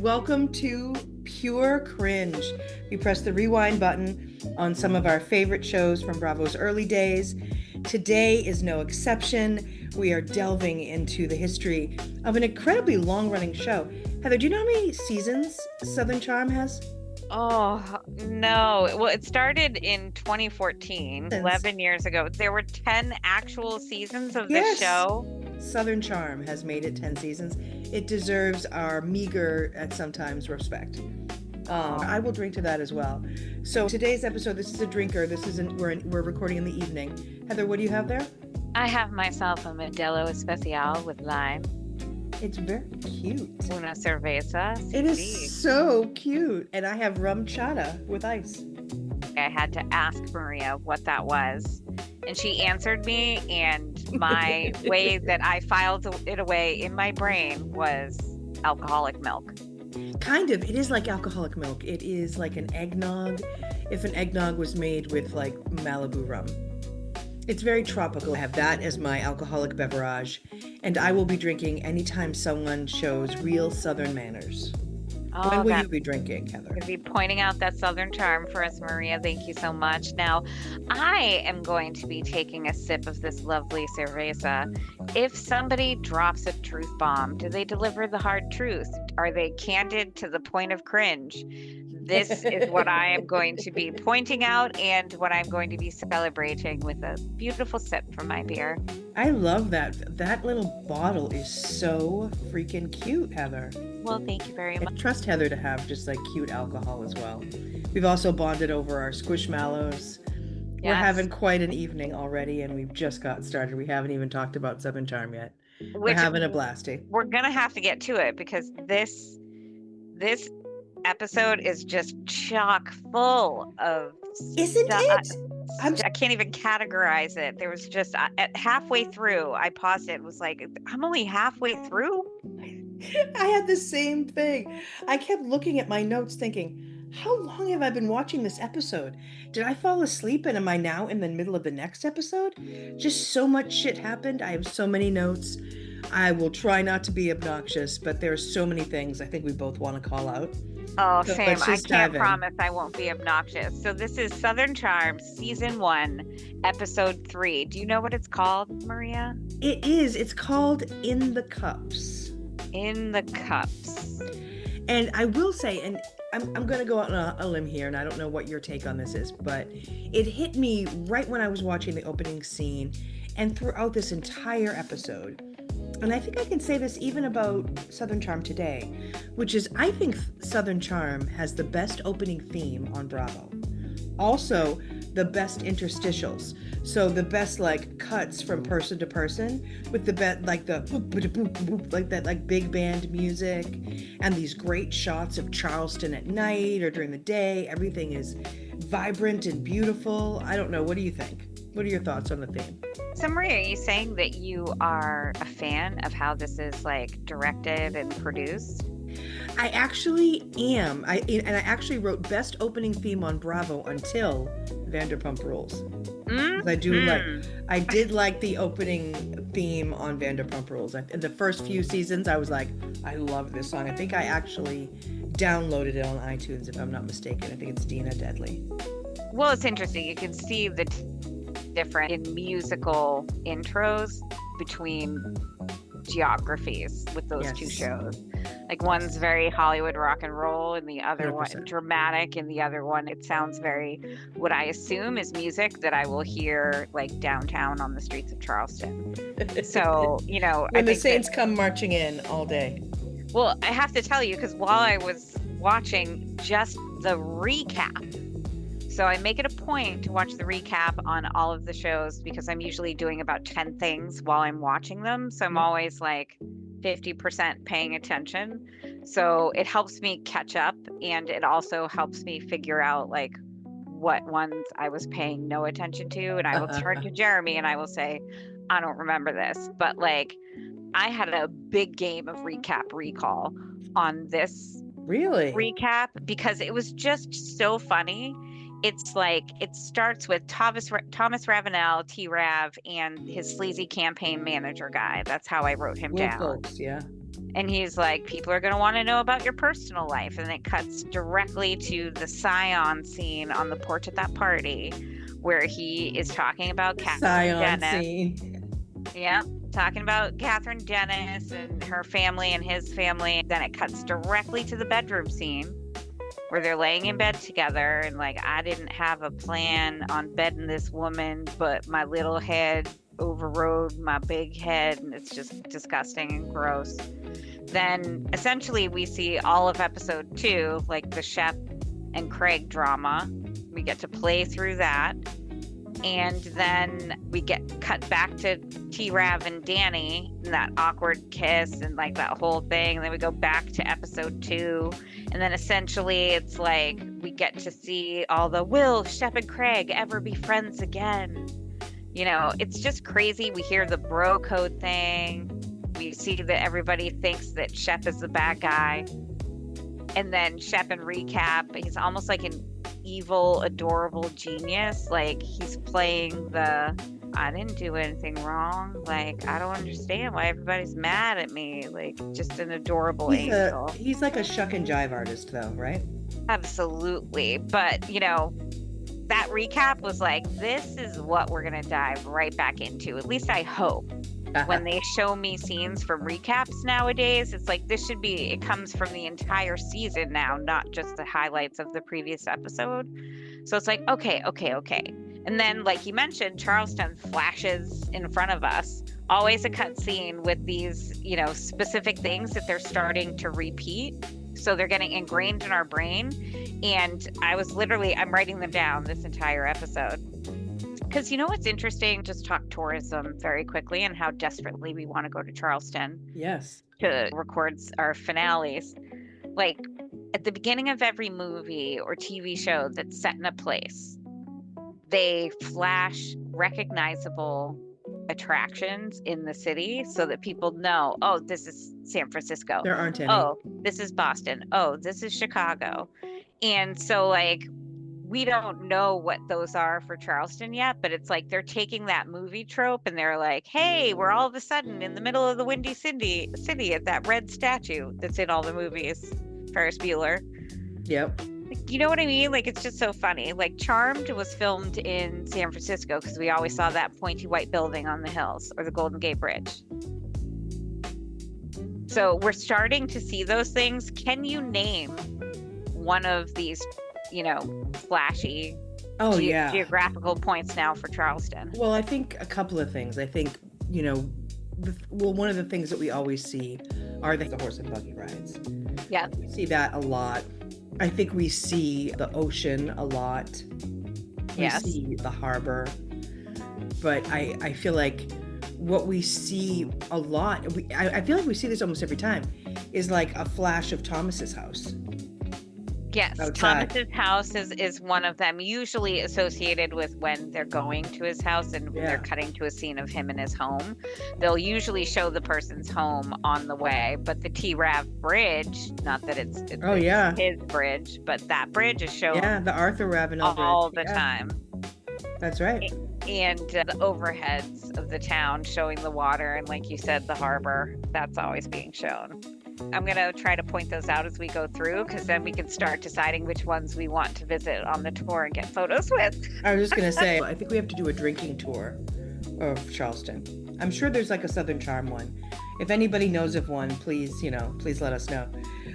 welcome to Pure Cringe. We press the rewind button on some of our favorite shows from Bravo's early days. Today is no exception. We are delving into the history of an incredibly long-running show. Heather, do you know how many seasons Southern Charm has? Oh, no. Well, it started in 2014, 11 years ago. There were 10 actual seasons of this show. Southern Charm has made it 10 seasons. It deserves our meager, at sometimes, respect. I will drink to that as well. So today's episode, this is a drinker. We're recording in the evening. Heather, what do you have there? I have myself a Modelo Especial with lime. It's very cute. Una cerveza. It is so cute. And I have rum chata with ice. I had to ask Maria what that was. And she answered me, and my way that I filed it away in my brain was alcoholic milk. Kind of. It is like alcoholic milk. It is like an eggnog, if an eggnog was made with like Malibu rum. It's very tropical. I have that as my alcoholic beverage, and I will be drinking anytime someone shows real Southern manners. Oh, when will you be drinking, Heather? You'll be pointing out that Southern Charm for us, Maria. Thank you so much. Now, I am going to be taking a sip of this lovely cerveza. If somebody drops a truth bomb, do they deliver the hard truth? Are they candid to the point of cringe? This is what I am going to be pointing out and what I'm going to be celebrating with a beautiful sip from my beer. I love that. That little bottle is so freaking cute, Heather. Well, thank you very much. I trust Heather to have just like cute alcohol as well. We've also bonded over our squishmallows. Yes. We're having quite an evening already, and we've just got started. We haven't even talked about Southern Charm yet. We're having a blasty. We're going to have to get to it because this episode is just chock full of Isn't it? I can't even categorize it. There was just at halfway through, I paused it. It was like, I'm only halfway through. I had the same thing. I kept looking at my notes thinking, how long have I been watching this episode? Did I fall asleep and am I now in the middle of the next episode? Just so much shit happened. I have so many notes. I will try not to be obnoxious, but there are so many things I think we both want to call out. Oh, so same. I can't promise I won't be obnoxious. So this is Southern Charm, Season 1, Episode 3. Do you know what it's called, Maria? It is. It's called In the Cups. In the Cups. And I will say, and I'm going to go out on a limb here, and I don't know what your take on this is, but it hit me right when I was watching the opening scene and throughout this entire episode. And I think I can say this even about Southern Charm today, which is I think Southern Charm has the best opening theme on Bravo. Also, the best interstitials. So the best like cuts from person to person with the like the like that like big band music and these great shots of Charleston at night or during the day. Everything is vibrant and beautiful. I don't know. What do you think? What are your thoughts on the theme? So Maria, are you saying that you are a fan of how this is like directed and produced? I actually am. I actually wrote best opening theme on Bravo until Vanderpump Rules. I did like the opening theme on Vanderpump Rules. In the first few seasons, I was like, I love this song. I think I actually downloaded it on iTunes, if I'm not mistaken. I think it's Dina Deadly. Well, it's interesting. You can see the different in musical intros between geographies with those two shows. Like one's very Hollywood rock and roll and the other 100%. One dramatic, and the other one it sounds very what I assume is music that I will hear like downtown on the streets of Charleston. So, you know, when the Saints come marching in all day. Well, I have to tell you, because while I was watching just the recap, so I make it a point to watch the recap on all of the shows because I'm usually doing about 10 things while I'm watching them. So I'm always like 50% paying attention. So it helps me catch up, and it also helps me figure out like what ones I was paying no attention to. And I will turn to Jeremy and I will say, I don't remember this. But like I had a big game of recap recall on this recap because it was just so funny. It's like it starts with Thomas Ravenel, T-Rav, and his sleazy campaign manager guy. That's how I wrote him down. Folks, yeah. And he's like, people are going to want to know about your personal life. And it cuts directly to the Scion scene on the porch at that party where he is talking about Kathryn Scion Dennis. scene. Yeah, talking about Kathryn Dennis and her family and his family. Then it cuts directly to the bedroom scene where they're laying in bed together and like, I didn't have a plan on bedding this woman, but my little head overrode my big head, and it's just disgusting and gross. Then essentially we see all of episode 2, like the Shep and Craig drama. We get to play through that. And then we get cut back to T-Rav and Danny and that awkward kiss and like that whole thing. And then we go back to episode 2. And then essentially it's like we get to see all the, will Shep and Craig ever be friends again? You know, it's just crazy. We hear the bro code thing. We see that everybody thinks that Shep is the bad guy. And then Shep in recap, he's almost like an evil, adorable genius. Like he's playing the, I didn't do anything wrong. Like, I don't understand why everybody's mad at me. Like, just an adorable angel. He's like a shuck and jive artist though, right? Absolutely. But, you know, that recap was like, this is what we're going to dive right back into. At least I hope. When they show me scenes from recaps nowadays, it's like this should be, it comes from the entire season now, not just the highlights of the previous episode. So it's like, okay. And then, like you mentioned, Charleston flashes in front of us. Always a cut scene with these, you know, specific things that they're starting to repeat. So they're getting ingrained in our brain. And I'm writing them down this entire episode. Because you know what's interesting? Just talk tourism very quickly and how desperately we want to go to Charleston. Yes. To record our finales. Like at the beginning of every movie or TV show that's set in a place, they flash recognizable attractions in the city so that people know, oh, this is San Francisco. There aren't any. Oh, this is Boston. Oh, this is Chicago. And so like, we don't know what those are for Charleston yet, but it's like they're taking that movie trope and they're like, hey, we're all of a sudden in the middle of the Windy City at that red statue that's in all the movies. Ferris Bueller. Yep. Like, you know what I mean? Like, it's just so funny. Like, Charmed was filmed in San Francisco because we always saw that pointy white building on the hills or the Golden Gate Bridge. So we're starting to see those things. Can you name one of these, you know, flashy geographical points now for Charleston? Well, I think a couple of things. I think, you know, one of the things that we always see are the horse and buggy rides. Yeah. We see that a lot. I think we see the ocean a lot. We see the harbor. But I feel like what we see a lot, I feel like we see this almost every time, is like a flash of Thomas's house. Yes, outside. Thomas's house is one of them, usually associated with when they're going to his house and they're cutting to a scene of him in his home. They'll usually show the person's home on the way, but the T-Rav bridge, not that it's his bridge, but that bridge is shown the Arthur Ravenel all bridge. the time. That's right. And the overheads of the town showing the water and, like you said, the harbor, that's always being shown. I'm going to try to point those out as we go through, because then we can start deciding which ones we want to visit on the tour and get photos with. I was just going to say, I think we have to do a drinking tour of Charleston. I'm sure there's like a Southern Charm one. If anybody knows of one, please let us know.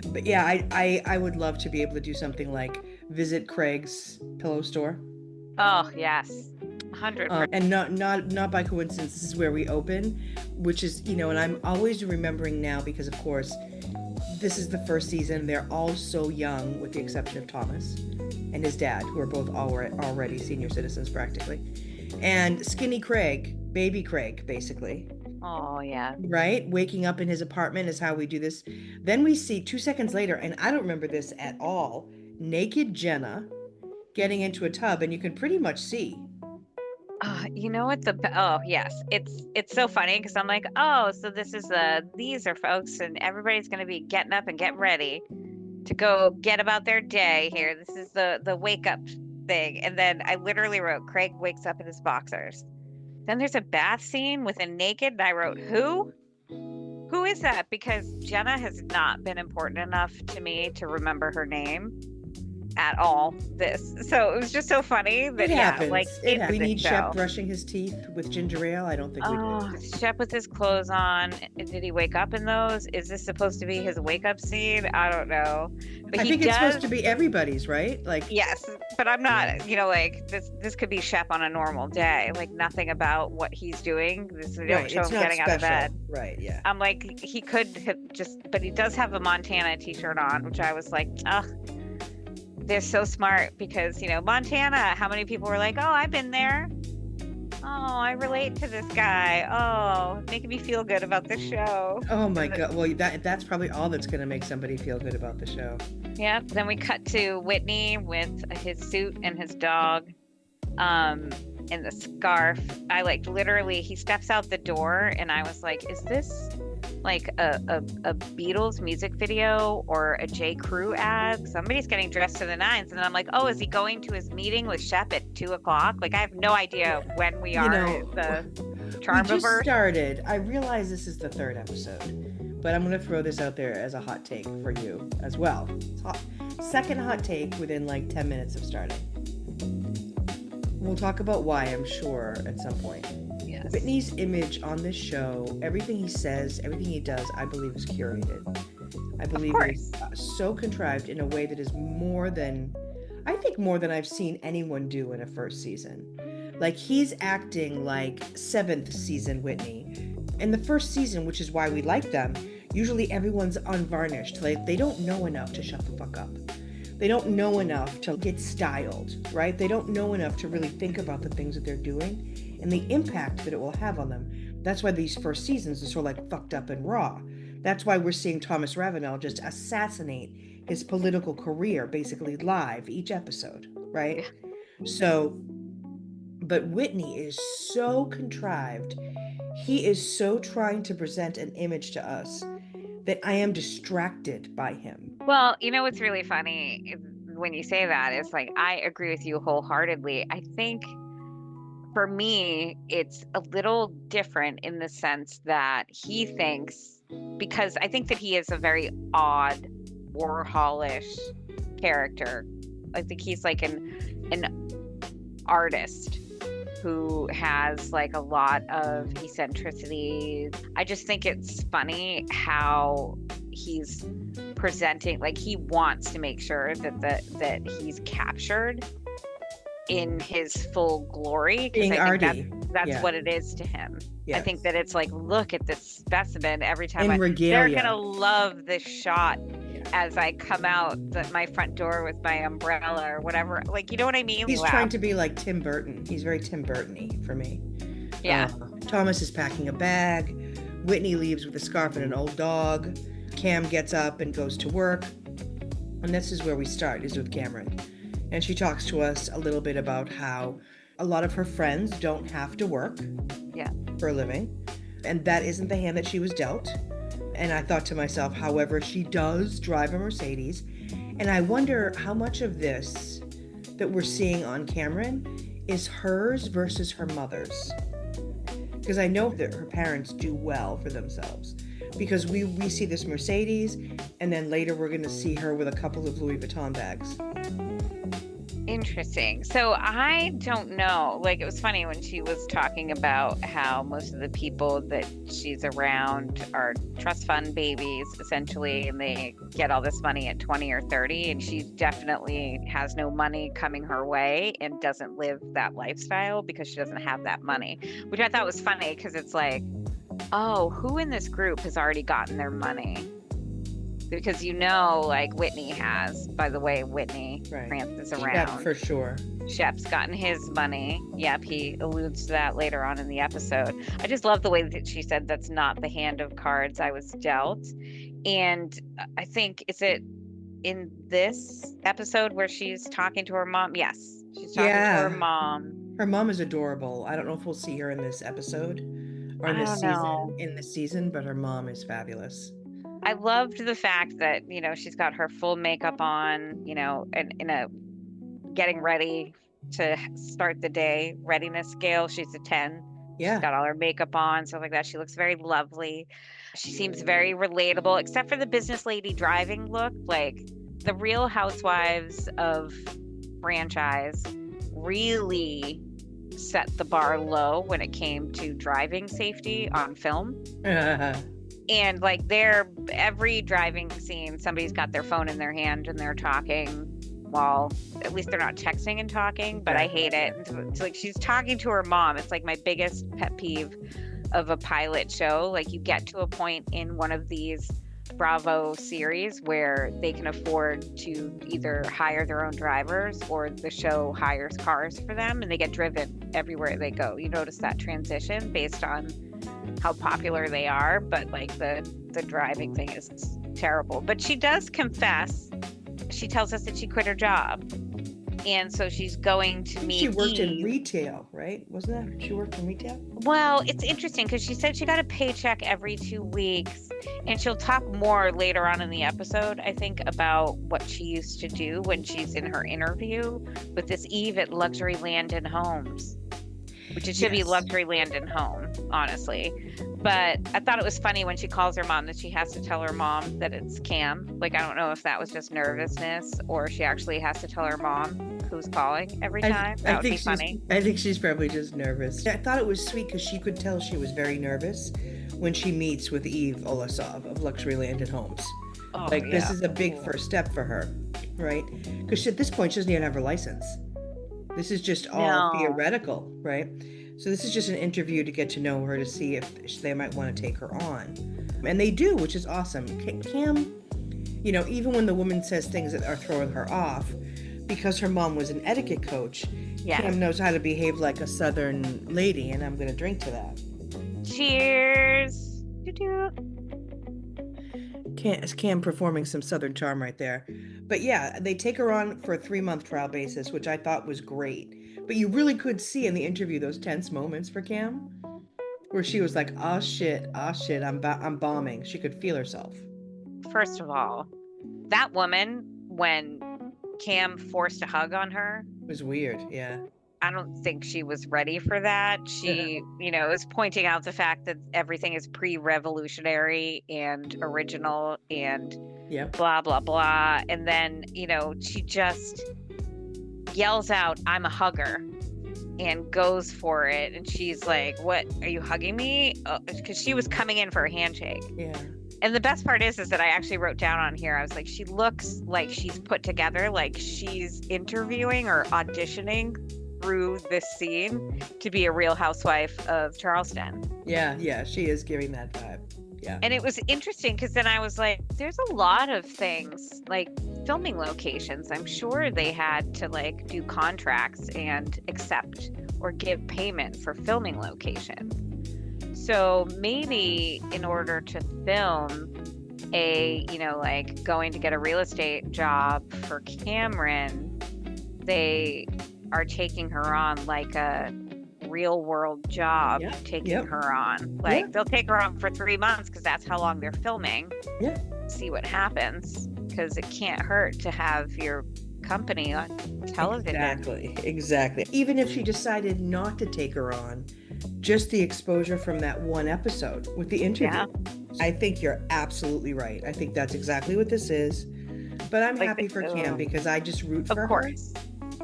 But yeah, I would love to be able to do something like visit Craig's pillow store. Oh, yes. 100%. And not by coincidence, this is where we open, which is, you know, and I'm always remembering now because, of course, this is the first season. They're all so young, with the exception of Thomas and his dad, who are both already senior citizens practically. And skinny Craig, baby Craig, basically. Oh, yeah. Right? Waking up in his apartment is how we do this. Then we see 2 seconds later, and I don't remember this at all, naked Jenna getting into a tub, and you can pretty much see. You know what? Yes. It's so funny because I'm like, oh, so these are folks and everybody's going to be getting up and getting ready to go get about their day here. This is the wake up thing. And then I literally wrote, Craig wakes up in his boxers. Then there's a bath scene with a naked, and I wrote, who? Who is that? Because Jenna has not been important enough to me to remember her name at all. So it was just so funny that It happens. like We need show. Shep brushing his teeth with ginger ale. I don't think we do. Shep with his clothes on. Did he wake up in those? Is this supposed to be his wake up scene? I don't know. But I think it's supposed to be everybody's, right? Like, yes, but I'm not, like this could be Shep on a normal day. Like nothing about what he's doing. They don't show him getting out of bed. Right, yeah. I'm like, he could have but he does have a Montana t-shirt on, which I was like, ugh. They're so smart because, Montana, how many people were like, oh, I've been there. Oh, I relate to this guy. Oh, making me feel good about the show. Oh my God. Well, that's probably all that's going to make somebody feel good about the show. Yeah. Then we cut to Whitney with his suit and his dog, and the scarf. I literally, he steps out the door and I was like, is this like a Beatles music video or a J. Crew ad? Somebody's getting dressed to the nines. And then I'm like, oh, is he going to his meeting with Shep at 2:00? Like, I have no idea when we are the Charmiverse. We just started. I realize this is the 3rd episode, but I'm going to throw this out there as a hot take for you as well. Second hot take within like 10 minutes of starting. We'll talk about why, I'm sure, at some point. Yes. Whitney's image on this show, everything he says, everything he does, I believe is curated. I believe it is so contrived in a way that is more than I've seen anyone do in a first season. Like, he's acting like 7th season Whitney. In the first season, which is why we like them, usually everyone's unvarnished. Like, they don't know enough to shut the fuck up. They don't know enough to get styled, right? They don't know enough to really think about the things that they're doing and the impact that it will have on them. That's why these first seasons are sort of like fucked up and raw. That's why we're seeing Thomas Ravenel just assassinate his political career basically live each episode, right? So, but Whitney is so contrived. He is so trying to present an image to us that I am distracted by him. Well, what's really funny when you say that is like, I agree with you wholeheartedly. I think for me, it's a little different in the sense that he thinks, because I think that he is a very odd Warholish character. I think he's like an artist who has like a lot of eccentricities. I just think it's funny how he's presenting, like he wants to make sure that he's captured in his full glory. Being arty. That's what it is to him. Yes. I think that it's like, look at this specimen every time. They're gonna love this shot as I come out my front door with my umbrella or whatever. Like, you know what I mean? He's trying to be like Tim Burton. He's very Tim Burton-y for me. Yeah. Thomas is packing a bag. Whitney leaves with a scarf and an old dog. Cam gets up and goes to work. And this is where we start, is with Cameron. And she talks to us a little bit about how a lot of her friends don't have to work for a living. And that isn't the hand that she was dealt. And I thought to myself, however, she does drive a Mercedes. And I wonder how much of this that we're seeing on Cameron is hers versus her mother's. Because I know that her parents do well for themselves. Because we see this Mercedes, and then later we're going to see her with a couple of Louis Vuitton bags. Interesting. So I don't know. Like, it was funny when she was talking about how most of the people that she's around are trust fund babies, essentially, and they get all this money at 20 or 30, and she definitely has no money coming her way and doesn't live that lifestyle because she doesn't have that money, which I thought was funny because it's like, oh, who in this group has already gotten their money? Because like Whitney has, by the way, Whitney prances around. Yeah, for sure. Shep's gotten his money. Yep, he alludes to that later on in the episode. I just love the way that she said that's not the hand of cards I was dealt. And I think, is it in this episode where she's talking to her mom? Yes, she's talking to her mom. Her mom is adorable. I don't know if we'll see her in this episode or in this season, but her mom is fabulous. I loved the fact that, she's got her full makeup on, and in a getting ready to start the day readiness scale. She's a 10. She's Yeah. got all her makeup on, stuff like that. She looks very lovely. She seems very relatable, except for the business lady driving look. Like the Real Housewives of franchise really set the bar low when it came to driving safety on film. And like every driving scene, somebody's got their phone in their hand and they're talking. Well, at least they're not texting and talking, but I hate it. It's like she's talking to her mom. It's like my biggest pet peeve of a pilot show. Like you get to a point in one of these Bravo series where they can afford to either hire their own drivers or the show hires cars for them and they get driven everywhere they go. You notice that transition based on how popular they are, but like the driving thing is terrible. But she does confess. She tells us that she quit her job. And so she's going to meet She worked in Eve. retail, right? Wasn't that she worked in retail? Well, it's interesting because she said she got a paycheck every 2 weeks. And she'll talk more later on in the episode, I think, about what she used to do when she's in her interview with this Eve at Luxury Land and Homes, which it should be Luxury Land and Home, honestly. But I thought it was funny when she calls her mom that she has to tell her mom that it's Cam. Like, I don't know if that was just nervousness or she actually has to tell her mom who's calling every time. That would be funny. I think she's probably just nervous. I thought it was sweet because she could tell she was very nervous when she meets with Eve Olasov of Luxury Land and Homes. Oh, like, this is a big first step for her, right? Because at this point, she doesn't even have her license. This is just all theoretical, right? So this is just an interview to get to know her, to see if they might want to take her on. And they do, which is awesome. Cam, you know, even when the woman says things that are throwing her off, because her mom was an etiquette coach, Cam knows how to behave like a Southern lady, and I'm going to drink to that. Cheers. Cam performing some Southern charm right there. But yeah, they take her on for a 3-month trial basis, which I thought was great. But you really could see in the interview those tense moments for Cam, where she was like, "Oh shit, I'm bombing." She could feel herself. First of all, that woman, when Cam forced a hug on her, it was weird. Yeah. I don't think she was ready for that. She, you know, is pointing out the fact that everything is pre-revolutionary and original and blah, blah, blah. And then, you know, she just yells out, "I'm a hugger," and goes for it. And she's like, "What, are you hugging me?" Because she was coming in for a handshake. Yeah. And the best part is that I actually wrote down on here, I was like, she looks like she's put together, like she's interviewing or auditioning through this scene to be a Real Housewife of Charleston. Yeah, she is giving that vibe. Yeah. And it was interesting because then I was like, there's a lot of things like filming locations. I'm sure they had to like do contracts and accept or give payment for filming location. So maybe in order to film a, you know, like going to get a real estate job for Cameron, they are taking her on like a real world job, taking her on. Like they'll take her on for 3 months because that's how long they're filming. Yeah. See what happens, because it can't hurt to have your company on television. Exactly. Even if she decided not to take her on, just the exposure from that one episode with the interview. Yeah. I think you're absolutely right. I think that's exactly what this is. But I'm happy for Cam because I just root for her.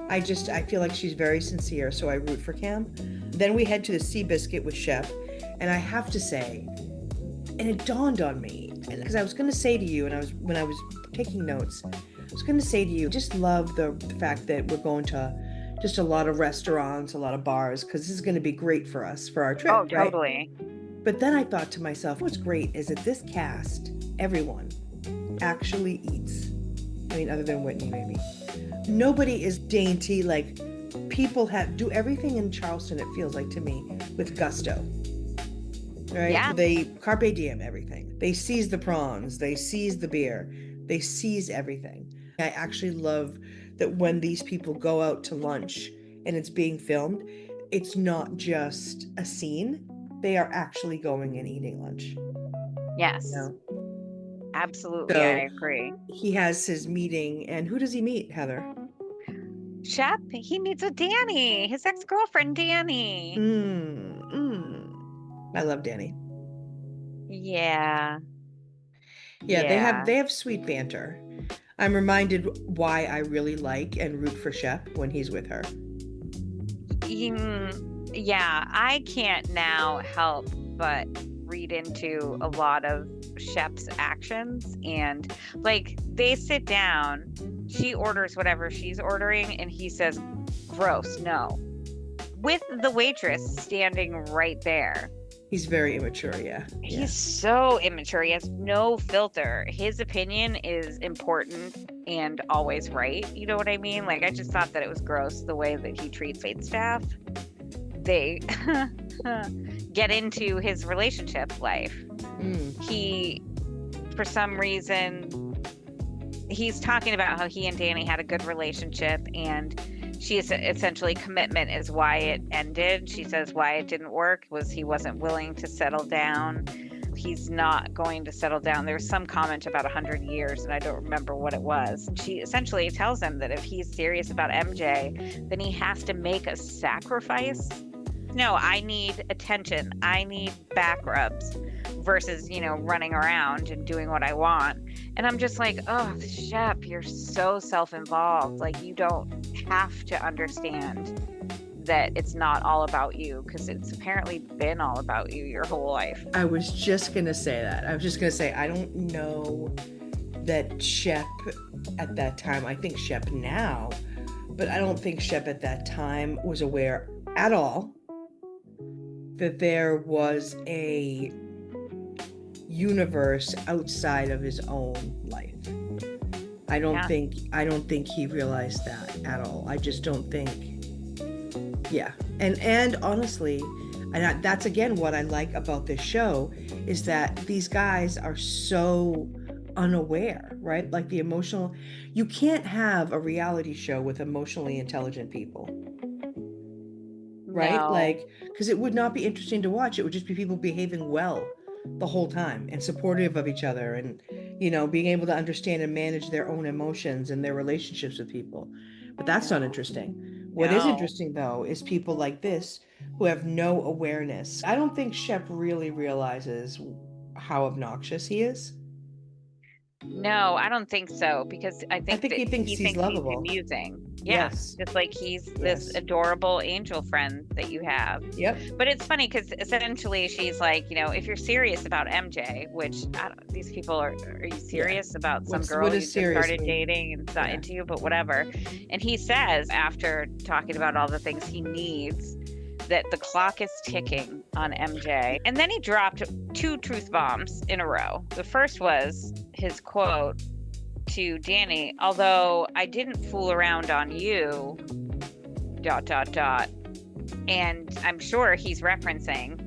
I feel like she's very sincere, so I root for Cam. Then we head to the Seabiscuit with Shep, and I have to say, and it dawned on me, because I was going to say to you, and when I was taking notes, I was going to say to you, just love the fact that we're going to just a lot of restaurants, a lot of bars, because this is going to be great for us for our trip. Oh, totally. Right? But then I thought to myself, what's great is that this cast, everyone, actually eats. I mean, other than Whitney, maybe. Nobody is dainty. Like, people do everything in Charleston, it feels like to me, with gusto. Right? Yeah. They carpe diem everything. They seize the prawns. They seize the beer. They seize everything. I actually love that when these people go out to lunch and it's being filmed, it's not just a scene. They are actually going and eating lunch. Yes. You know? Absolutely, so I agree. He has his meeting, and who does he meet, Heather? Shep, he meets with Danny, his ex-girlfriend, Danny. I love Danny. Yeah. Yeah, they have Yeah. they have sweet banter. I'm reminded why I really like and root for Shep when he's with her. Yeah, I can't now help but read into a lot of Shep's actions. And like they sit down, she orders whatever she's ordering, and he says, gross, no. With the waitress standing right there. He's very immature, yeah. He's so immature. He has no filter. His opinion is important and always right. You know what I mean? Like, I just thought that it was gross the way that he treats wait staff. They get into his relationship life. He, for some reason, he's talking about how he and Danny had a good relationship, and she is essentially commitment is why it ended. She says why it didn't work was he wasn't willing to settle down. He's not going to settle down. There's some comment about 100 years, and I don't remember what it was. She essentially tells him that if he's serious about MJ, then he has to make a sacrifice. No, I need attention. I need back rubs versus, running around and doing what I want. And I'm just like, oh, Shep, you're so self-involved. Like, you don't have to understand that it's not all about you, because it's apparently been all about you your whole life. I was just going to say that. I was just going to say, I don't know that Shep at that time, I think Shep now, but I don't think Shep at that time was aware at all that there was a universe outside of his own life. I don't think he realized that at all. I just don't think. Yeah. And honestly, and that's again what I like about this show, is that these guys are so unaware, right? Like you can't have a reality show with emotionally intelligent people. Right? No. Like, because it would not be interesting to watch. It would just be people behaving well the whole time and supportive of each other, and being able to understand and manage their own emotions and their relationships with people. But that's not interesting. What is interesting, though, is people like this who have no awareness. I don't think Shep really realizes how obnoxious he is. No, I don't think so, because I think that he thinks he's lovable. he's amusing. Yeah, yes. just like he's this adorable angel friend that you have. Yep. But it's funny because essentially she's like, if you're serious about MJ, which these people are you serious about some girl you just started dating and it's not into you, but whatever. And he says, after talking about all the things he needs, that the clock is ticking on MJ. And then he dropped 2 truth bombs in a row. The first was his quote to Danny, although I didn't fool around on you, ... And I'm sure he's referencing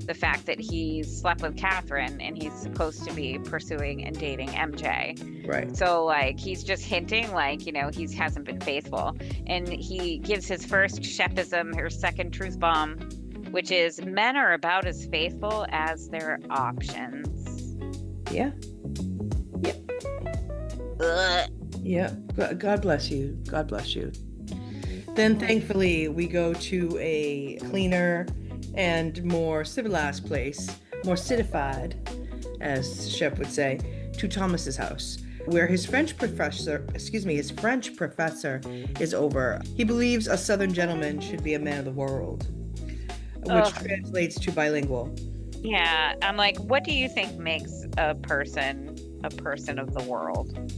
the fact that he slept with Kathryn and he's supposed to be pursuing and dating MJ. Right. So like he's just hinting like, he hasn't been faithful. And he gives his first Shepism, or second truth bomb, which is men are about as faithful as their options. Yeah. Yep. Ugh. Yeah. God bless you. God bless you. Then thankfully we go to a cleaner and more civilized place, more citified, as Shep would say, to Thomas's house, where his French professor is over. He believes a Southern gentleman should be a man of the world, which translates to bilingual. Yeah, I'm like, what do you think makes a person of the world?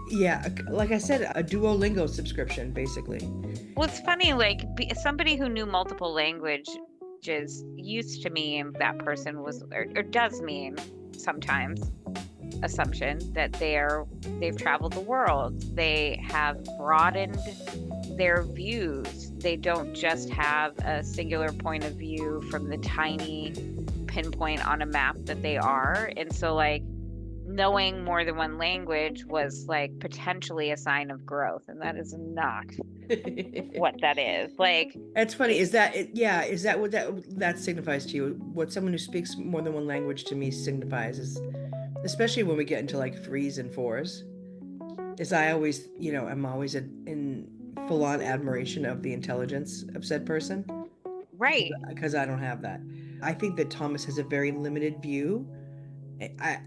Yeah, like I said, a Duolingo subscription, basically. Well, it's funny, like somebody who knew multiple languages used to mean that person was, or does mean sometimes, assumption that they've traveled the world. They have broadened their views. They don't just have a singular point of view from the tiny pinpoint on a map that they are. And so like knowing more than one language was like potentially a sign of growth, and that is not what that is. Like, that's funny. Is that what that signifies to you? What someone who speaks more than one language to me signifies is, especially when we get into like 3s and 4s, is I always, I'm always in full-on admiration of the intelligence of said person. Right. because I don't have that. I think that Thomas has a very limited view.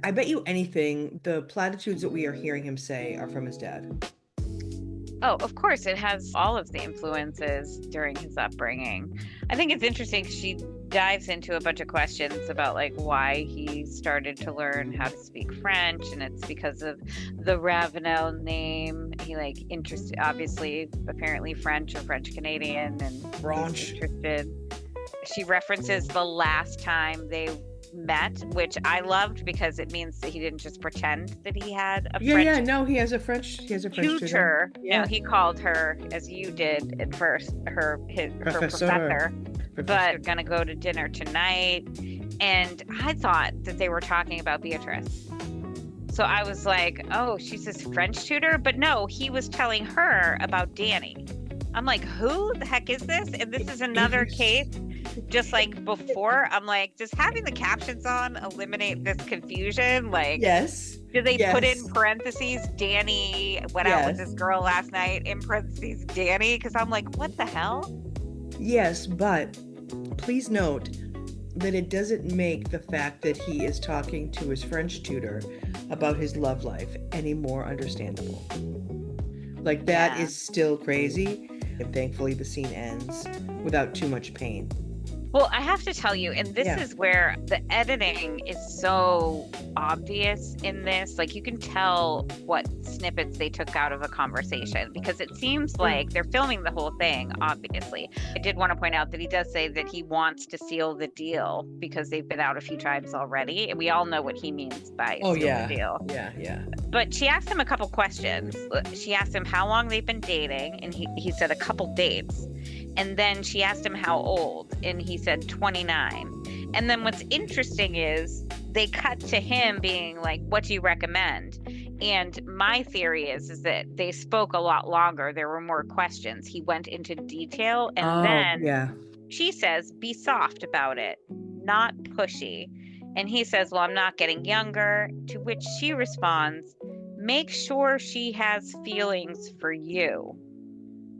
I bet you anything, the platitudes that we are hearing him say are from his dad. Oh, of course, it has all of the influences during his upbringing. I think it's interesting 'cause she dives into a bunch of questions about like why he started to learn how to speak French, and it's because of the Ravenel name. He like interested, obviously, apparently French or French Canadian, and French. he's interested. She references the last time they met, which I loved because it means that he didn't just pretend that he had a Yeah, French no, he has a French tutor. tutor. Yeah. No, he called her, as you did at first, her professor. But Professor. gonna go to dinner tonight, and I thought that they were talking about Beatrice. So I was like, oh, she's his French tutor, but no, he was telling her about Danny. I'm like, who the heck is this? And this is another case. Just like before, I'm like, does having the captions on eliminate this confusion? Like, Yes. do they put in Yes. parentheses, Danny went out with Yes. this girl last night, in parentheses, Danny? Because I'm like, what the hell? Yes, but please note that it doesn't make the fact that he is talking to his French tutor about his love life any more understandable. Like, that Yeah. is still crazy, and thankfully the scene ends without too much pain. Well, I have to tell you, and this Yeah. is where the editing is so obvious in this. Like, you can tell what snippets they took out of a conversation because it seems like they're filming the whole thing, obviously. I did want to point out that he does say that he wants to seal the deal because they've been out a few times already. And we all know what he means by seal the deal. Yeah. But she asked him a couple questions. She asked him how long they've been dating, and he said a couple dates. And then she asked him how old, and he said 29. And then what's interesting is they cut to him being like, what do you recommend? And my theory is that they spoke a lot longer. There were more questions. He went into detail, and then she says, be soft about it, not pushy. And he says, well, I'm not getting younger, to which she responds, make sure she has feelings for you.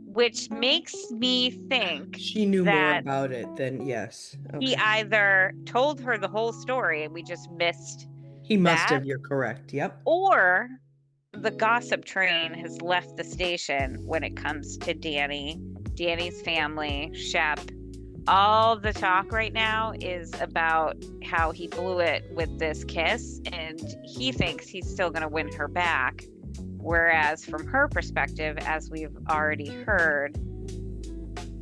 Which makes me think She knew more that about it than, yes. he Okay. either told her the whole story and we just missed He must that, have, you're correct. Yep. or the gossip train has left the station when it comes to Danny, Danny's family, Shep. All the talk right now is about how he blew it with this kiss, and he thinks he's still going to win her back. Whereas from her perspective, as we've already heard,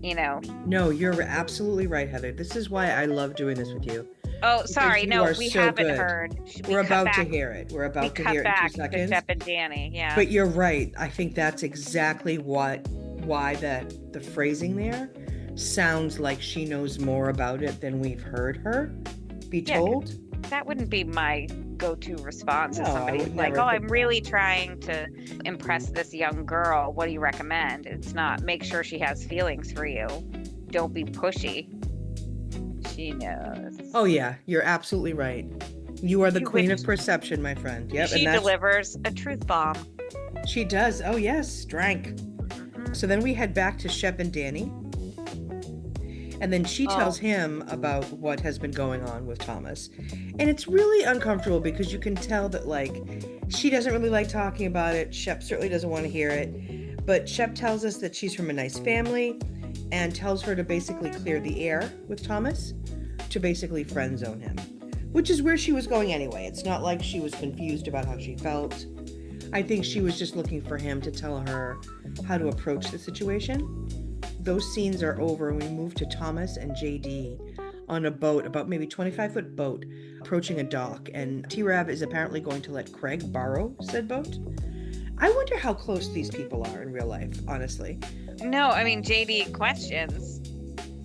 No, you're absolutely right, Heather. This is why I love doing this with you. Oh, sorry. you No, are we so haven't good. heard. We're about to hear it. We're about to hear it in 2 to seconds. Shep and Danny. Yeah. But you're right. I think that's exactly why the phrasing there sounds like she knows more about it than we've heard her be told. That wouldn't be my go-to response if No, I somebody's would like, never oh, think I'm that. really trying to impress this young girl. What do you recommend? It's not make sure she has feelings for you. Don't be pushy. She knows. Oh yeah, you're absolutely right. You are the queen of perception, my friend. Yep. She and delivers a truth bomb. She does. Oh yes, drank. So then we head back to Shep and Danny. And then she tells him about what has been going on with Thomas. And it's really uncomfortable because you can tell that, like, she doesn't really like talking about it. Shep certainly doesn't want to hear it. But Shep tells us that she's from a nice family and tells her to basically clear the air with Thomas, to basically friend zone him, which is where she was going anyway. It's not like she was confused about how she felt. I think she was just looking for him to tell her how to approach the situation. Those scenes are over and we move to Thomas and JD on a boat, about maybe 25-foot boat, approaching a dock, and T-Rav is apparently going to let Craig borrow said boat. I wonder how close these people are in real life, honestly. No, I mean, JD questions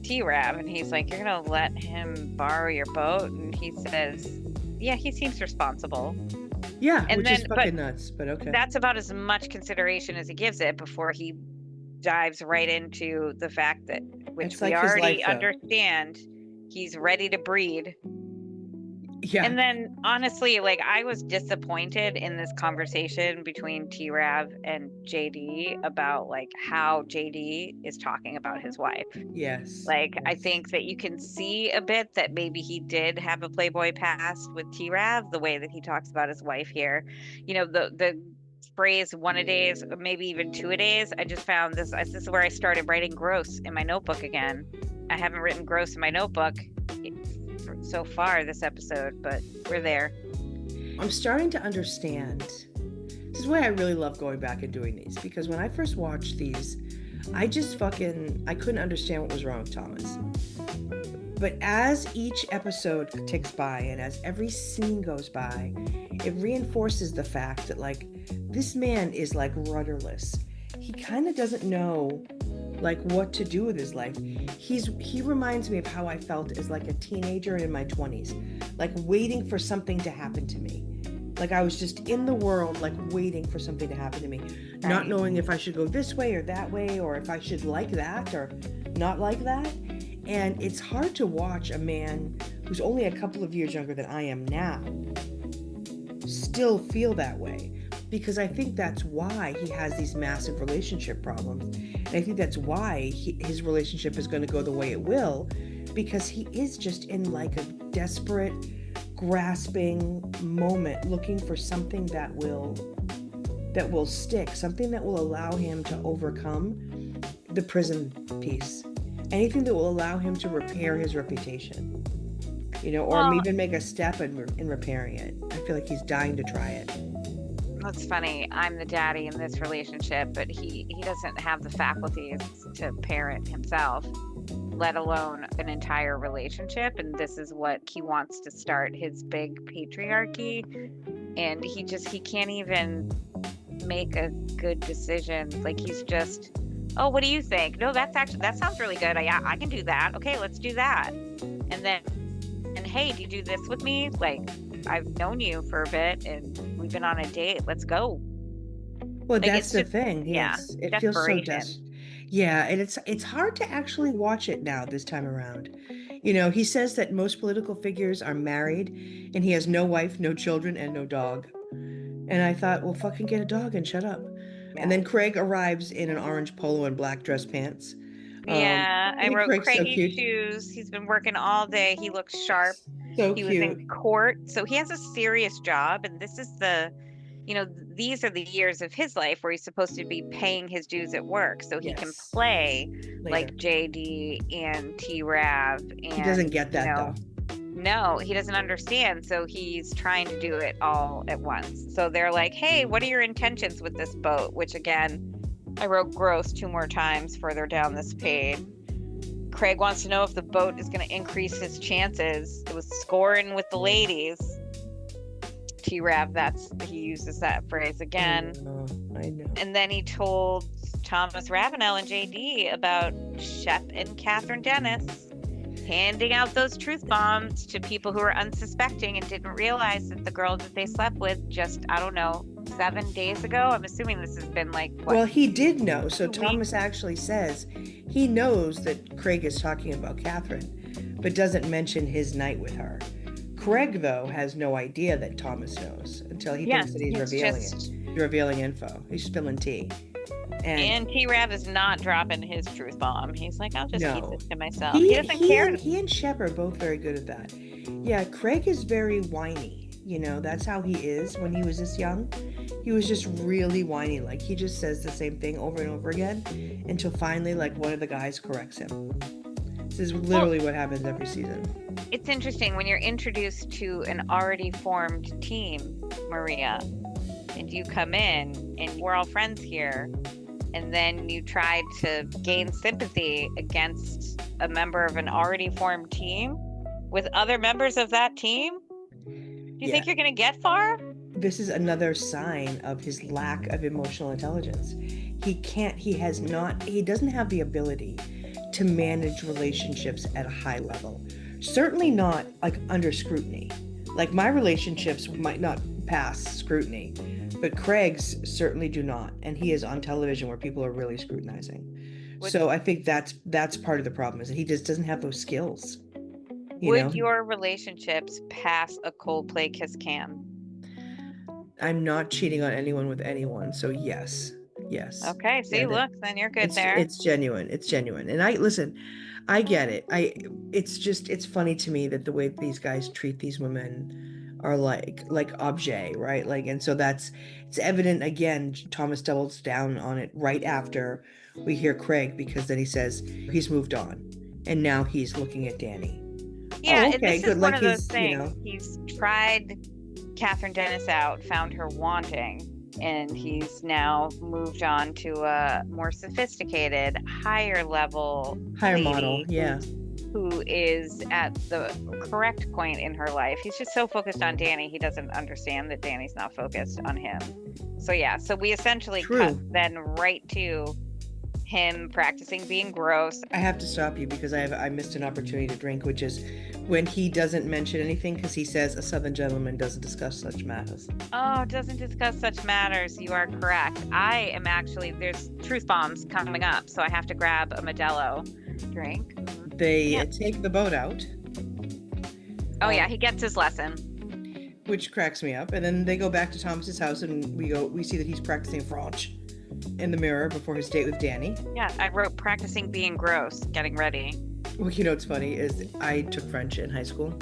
T-Rav, and he's like, you're going to let him borrow your boat? And he says, yeah, he seems responsible. Yeah, and which is fucking nuts, but okay. That's about as much consideration as he gives it before he dives right into the fact that, which we already understand, he's ready to breed. Yeah. And then honestly, like I was disappointed in this conversation between T-Rav and JD about like how JD is talking about his wife. Yes. Like I Yes. think that you can see a bit that maybe he did have a Playboy past with T-Rav, the way that he talks about his wife here. You know, the phrase one a days, or maybe even two a days. I just found this is where I started writing gross in my notebook again. I haven't written gross in my notebook so far this episode, but we're there. I'm starting to understand. This is why I really love going back and doing these, because when I first watched these, I couldn't understand what was wrong with Thomas. But as each episode ticks by and as every scene goes by, it reinforces the fact that like this man is like rudderless. He kind of doesn't know like what to do with his life. He reminds me of how I felt as like a teenager in my 20s, like waiting for something to happen to me. Like I was just in the world, like waiting for something to happen to me, not knowing if I should go this way or that way, or if I should like that or not like that. And it's hard to watch a man who's only a couple of years younger than I am now still feel that way, because I think that's why he has these massive relationship problems. And I think that's why his relationship is going to go the way it will, because he is just in like a desperate, grasping moment, looking for something that will stick, something that will allow him to overcome the prison piece, anything that will allow him to repair his reputation, you know, or even make a step in repairing it. I feel like he's dying to try it. That's funny. I'm the daddy in this relationship, but he doesn't have the faculties to parent himself, let alone an entire relationship. And this is what he wants to start, his big patriarchy. And he can't even make a good decision. Like he's just, oh, what do you think? No, that sounds really good. I can do that. Okay, let's do that. And hey, do you do this with me? Like, I've known you for a bit and we've been on a date. Let's go. Well, like, that's the thing. Yes, yeah, it feels so yeah, and it's hard to actually watch it now this time around. You know, he says that most political figures are married and he has no wife, no children, and no dog. And I thought, well, fucking get a dog and shut up. Yeah. And then Craig arrives in an orange polo and black dress pants. Yeah, I wrote Craig's Craigie shoes. He's been working all day. He looks sharp. So he cute. was in court, so he has a serious job, and this is these are the years of his life where he's supposed to be paying his dues at work, so he can play later, like JD and T-Rav. And he doesn't get that though. No, he doesn't understand, so he's trying to do it all at once. So they're like, hey, what are your intentions with this boat? Which again, I wrote gross 2 more times further down this page. Craig wants to know if the boat is going to increase his chances. It was scoring with the ladies. T-Rav, he uses that phrase again. I know. And then he told Thomas Ravenel and JD about Shep and Kathryn Dennis handing out those truth bombs to people who were unsuspecting and didn't realize that the girl that they slept with just, I don't know, 7 days ago. I'm assuming this has been like, what? Well, he did know. So Thomas actually says he knows that Craig is talking about Kathryn, but doesn't mention his night with her. Craig, though, has no idea that Thomas knows until he thinks that he's revealing info. He's spilling tea. And T-Rav is not dropping his truth bomb. He's like, I'll just keep this to myself. He doesn't care. He and Shep are both very good at that. Yeah, Craig is very whiny. You know, that's how he is when he was this young. He was just really whiny. Like, he just says the same thing over and over again until finally, like, one of the guys corrects him. This is literally what happens every season. It's interesting when you're introduced to an already formed team, Maria, and you come in and we're all friends here, and then you try to gain sympathy against a member of an already formed team with other members of that team. Do you think you're going to get far? This is another sign of his lack of emotional intelligence. He doesn't have the ability to manage relationships at a high level. Certainly not like under scrutiny. Like, my relationships might not pass scrutiny, but Craig's certainly do not. And he is on television where people are really scrutinizing. So I think that's part of the problem, is that he just doesn't have those skills. you know? Would your relationships pass a Coldplay Kiss Cam? I'm not cheating on anyone with anyone, so yes. Yes. Okay, Yeah, see, look, then you're good there. it's genuine. It's genuine. And I get it. It's funny to me that the way these guys treat these women are like objet, right? Like, and so it's evident again. Thomas doubles down on it right after we hear Craig, because then he says he's moved on and now he's looking at Danny. Yeah, Oh, and okay, this good. is one Like of those he's, you know, things. He's tried Kathryn Dennis out, found her wanting, and he's now moved on to a more sophisticated, higher level higher lady model. Yeah. who is at the correct point in her life. He's just so focused on Danny, he doesn't understand that Danny's not focused on him. So yeah, so we essentially cut then right to him practicing being gross. I have to stop you because I missed an opportunity to drink, which is when he doesn't mention anything, because he says a Southern gentleman doesn't discuss such matters. Oh, doesn't discuss such matters. You are correct. I am actually, there's truth bombs coming up, so I have to grab a Modelo drink. They take the boat out. Oh yeah, he gets his lesson, which cracks me up. And then they go back to Thomas's house, and we see that he's practicing French in the mirror before his date with Danny. Yeah, I wrote practicing being gross, getting ready. Well, you know what's funny is I took French in high school,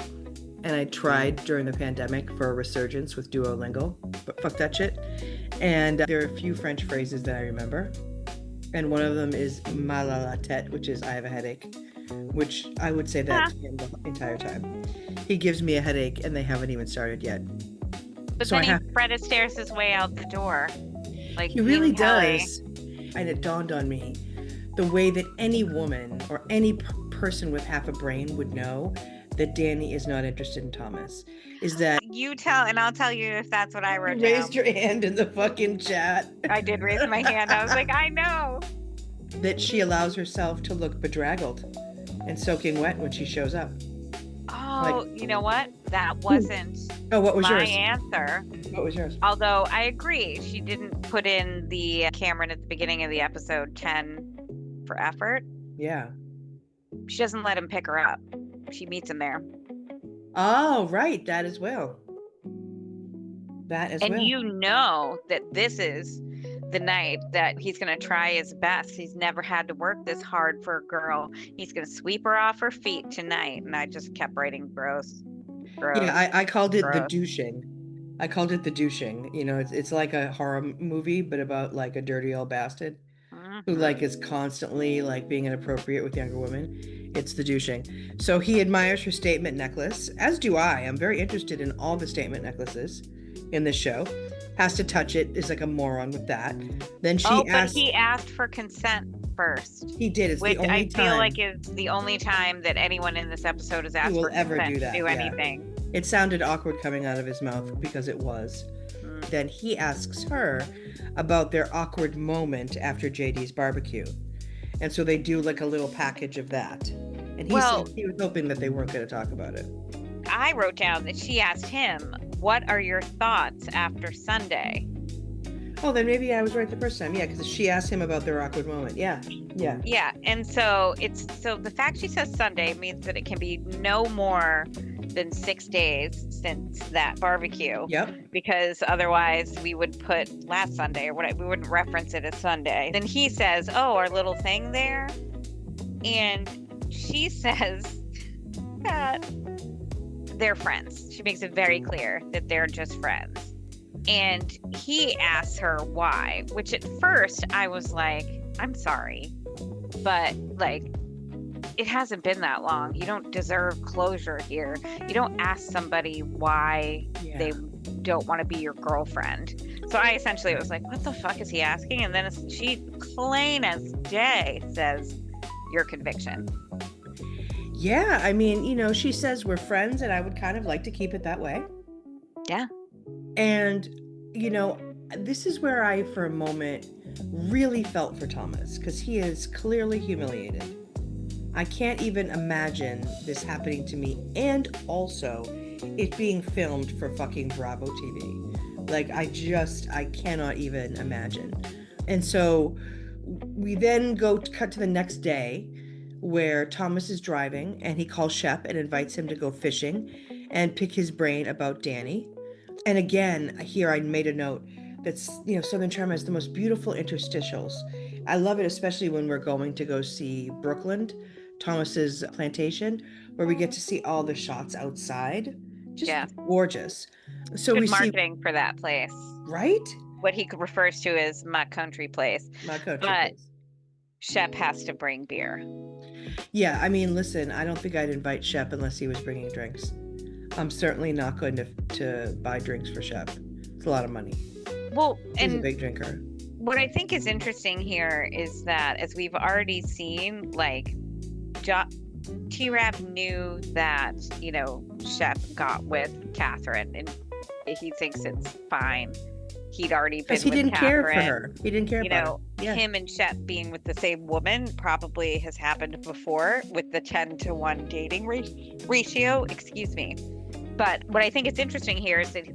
and I tried during the pandemic for a resurgence with Duolingo, but fuck that shit. And there are a few French phrases that I remember, and one of them is mal à la tête, which is I have a headache, which I would say that to him the entire time. He gives me a headache, and they haven't even started yet. But so then Fred stares his way out the door. Like he really does. And it dawned on me, the way that any woman or any person with half a brain would know that Danny is not interested in Thomas is that you tell, and I'll tell you if that's what I wrote down. Raised your hand in the fucking chat. I did raise my hand. I was like, I know. That she allows herself to look bedraggled and soaking wet when she shows up. Oh, like, you know what? That wasn't what was my yours? answer. What was yours? Although I agree, she didn't put in the Cameron at the beginning of the episode 10 for effort. Yeah. She doesn't let him pick her up. She meets him there. Oh, right. That as well. And you know that this is the night that he's going to try his best. He's never had to work this hard for a girl. He's going to sweep her off her feet tonight. And I just kept writing gross. Yeah, I called it the douching. I called it the douching. You know, it's like a horror movie, but about like a dirty old bastard who like is constantly like being inappropriate with younger women. It's the douching. So he admires her statement necklace, as do I. I'm very interested in all the statement necklaces in this show. Has to touch it, is like a moron with that. Then he asked for consent first. He did. It's which the only time. I feel like is the only time that anyone in this episode has asked for ever consent do that, to do anything. It sounded awkward coming out of his mouth because it was. Then he asks her about their awkward moment after JD's barbecue. And so they do like a little package of that. And he said he was hoping that they weren't going to talk about it. I wrote down that she asked him, what are your thoughts after Sunday? Oh, then maybe I was right the first time. Yeah, because she asked him about their awkward moment. Yeah. And so the fact she says Sunday means that it can be no more than 6 days since that barbecue. Yep. Because otherwise we would put last Sunday or whatever. We wouldn't reference it as Sunday. Then he says, "Oh, our little thing there," and she says that they're friends. She makes it very clear that they're just friends. And he asks her why, which at first I was like, I'm sorry, but like, it hasn't been that long. You don't deserve closure here. You don't ask somebody why they don't want to be your girlfriend. So I essentially was like, what the fuck is he asking? And then she plain as day says, your conviction. Yeah, I mean, you know, she says we're friends and I would kind of like to keep it that way. Yeah. And, you know, this is where I, for a moment, really felt for Thomas, because he is clearly humiliated. I can't even imagine this happening to me, and also it being filmed for fucking Bravo TV. Like, I cannot even imagine. And so we then cut to the next day where Thomas is driving and he calls Shep and invites him to go fishing and pick his brain about Danny. And again, here I made a note that's, Southern Charm has the most beautiful interstitials. I love it, especially when we're going to go see Brooklyn, Thomas's plantation, where we get to see all the shots outside. Just Yeah. gorgeous. So Good we see, marketing for that place. right? What he refers to as my country place. My country But place. Shep has to bring beer. Yeah, I mean, listen, I don't think I'd invite Shep unless he was bringing drinks. I'm certainly not going to buy drinks for Shep. It's a lot of money. Well, He's a and big drinker. what I think is interesting here is that, as we've already seen, like, T-Rab knew that, Shep got with Kathryn, and he thinks it's fine. He'd already been Because he with didn't care for Kathryn. her. He didn't care about her. Yeah. Him and Shep being with the same woman probably has happened before with the 10-to-1 dating ratio. Excuse me. But what I think is interesting here is that